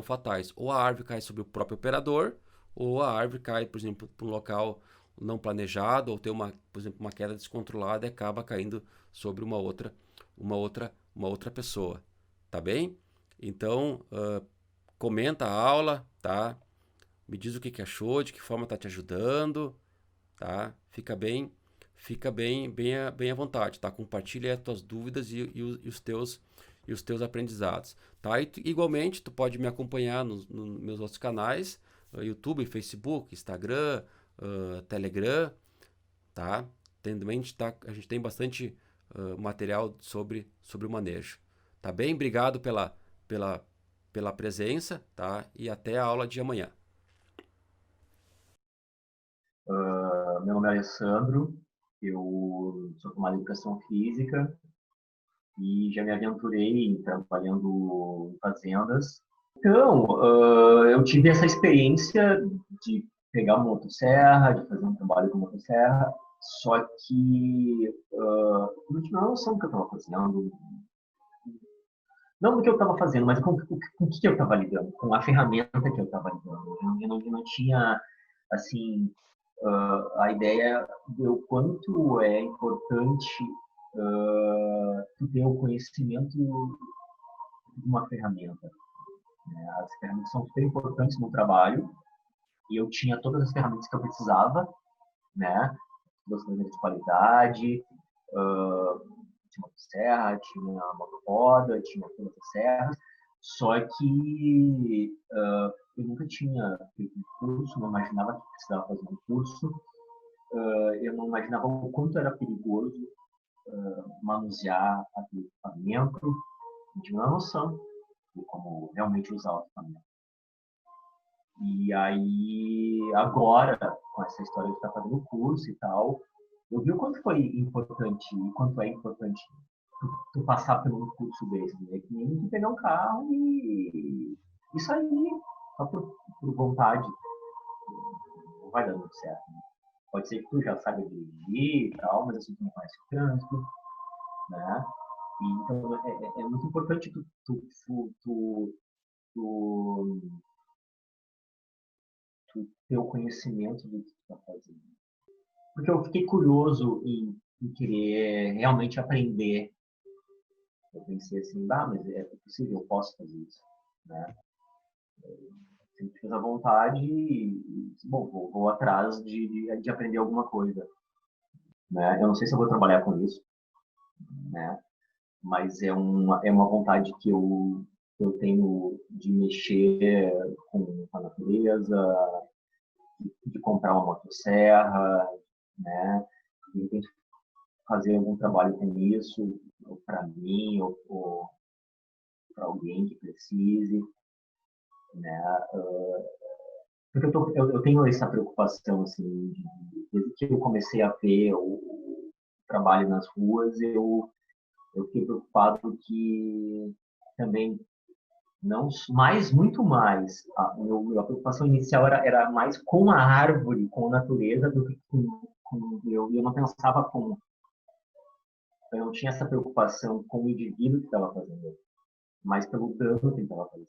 [SPEAKER 1] fatais. Ou a árvore cai sobre o próprio operador, ou a árvore cai, por exemplo, para um local não planejado, ou ter por exemplo, uma queda descontrolada e acaba caindo sobre uma outra pessoa, tá bem? Então, comenta a aula, tá? Me diz o que achou, de que forma tá te ajudando, tá? Fica bem à vontade, tá? Compartilha as tuas dúvidas e os teus aprendizados, tá? E igualmente, tu pode me acompanhar nos meus outros canais, YouTube, Facebook, Instagram, Telegram, tá? Também a gente tem bastante material sobre o manejo, tá bem? Obrigado pela, pela presença, tá? E até a aula de amanhã.
[SPEAKER 2] Meu nome é Alessandro, eu sou formado em Educação Física e já me aventurei trabalhando em fazendas. Então, eu tive essa experiência de pegar uma motosserra, de fazer um trabalho com motosserra, só que eu não tinha noção do que eu estava fazendo, não do que eu estava fazendo, mas com o que eu estava lidando, com a ferramenta que eu estava lidando. Eu não tinha, assim, a ideia do quanto é importante tu ter o conhecimento de uma ferramenta. Né? As ferramentas são super importantes no trabalho e eu tinha todas as ferramentas que eu precisava, né? Duas ferramentas de qualidade, tinha motosserra, tinha motoroda, tinha todas as serras, só que eu nunca tinha feito um curso, não imaginava que precisava fazer um curso, eu não imaginava o quanto era perigoso manusear aquele equipamento, não tinha uma noção de como realmente usar o equipamento. E aí, agora, com essa história de estar fazendo o curso e tal, eu vi o quanto foi importante e quanto é importante tu passar por um curso desse, né? Que nem tu pegar um carro e sair, só por vontade, não vai dar muito certo. Né? Pode ser que tu já saiba dirigir e tal, mas assim, tu não conhece o trânsito, né? E, então, é muito importante tu ter o conhecimento do que tu está fazendo. Porque eu fiquei curioso em querer realmente aprender. Eu pensei assim, mas é possível, eu posso fazer isso. Né? Sempre fiz a vontade e bom, vou atrás de aprender alguma coisa. Né? Eu não sei se eu vou trabalhar com isso, né? Mas é uma vontade que eu tenho de mexer com a natureza, de comprar uma motosserra, né? De repente fazer algum trabalho com isso, ou para mim, ou para alguém que precise, né? Porque eu tenho essa preocupação, assim, desde que eu comecei a ver trabalho nas ruas, eu fiquei preocupado que também não mais, muito mais. A preocupação inicial era mais com a árvore, com a natureza, do que com eu não pensava com. Eu não tinha essa preocupação com o indivíduo que estava fazendo, mas pelo dano que ele estava fazendo.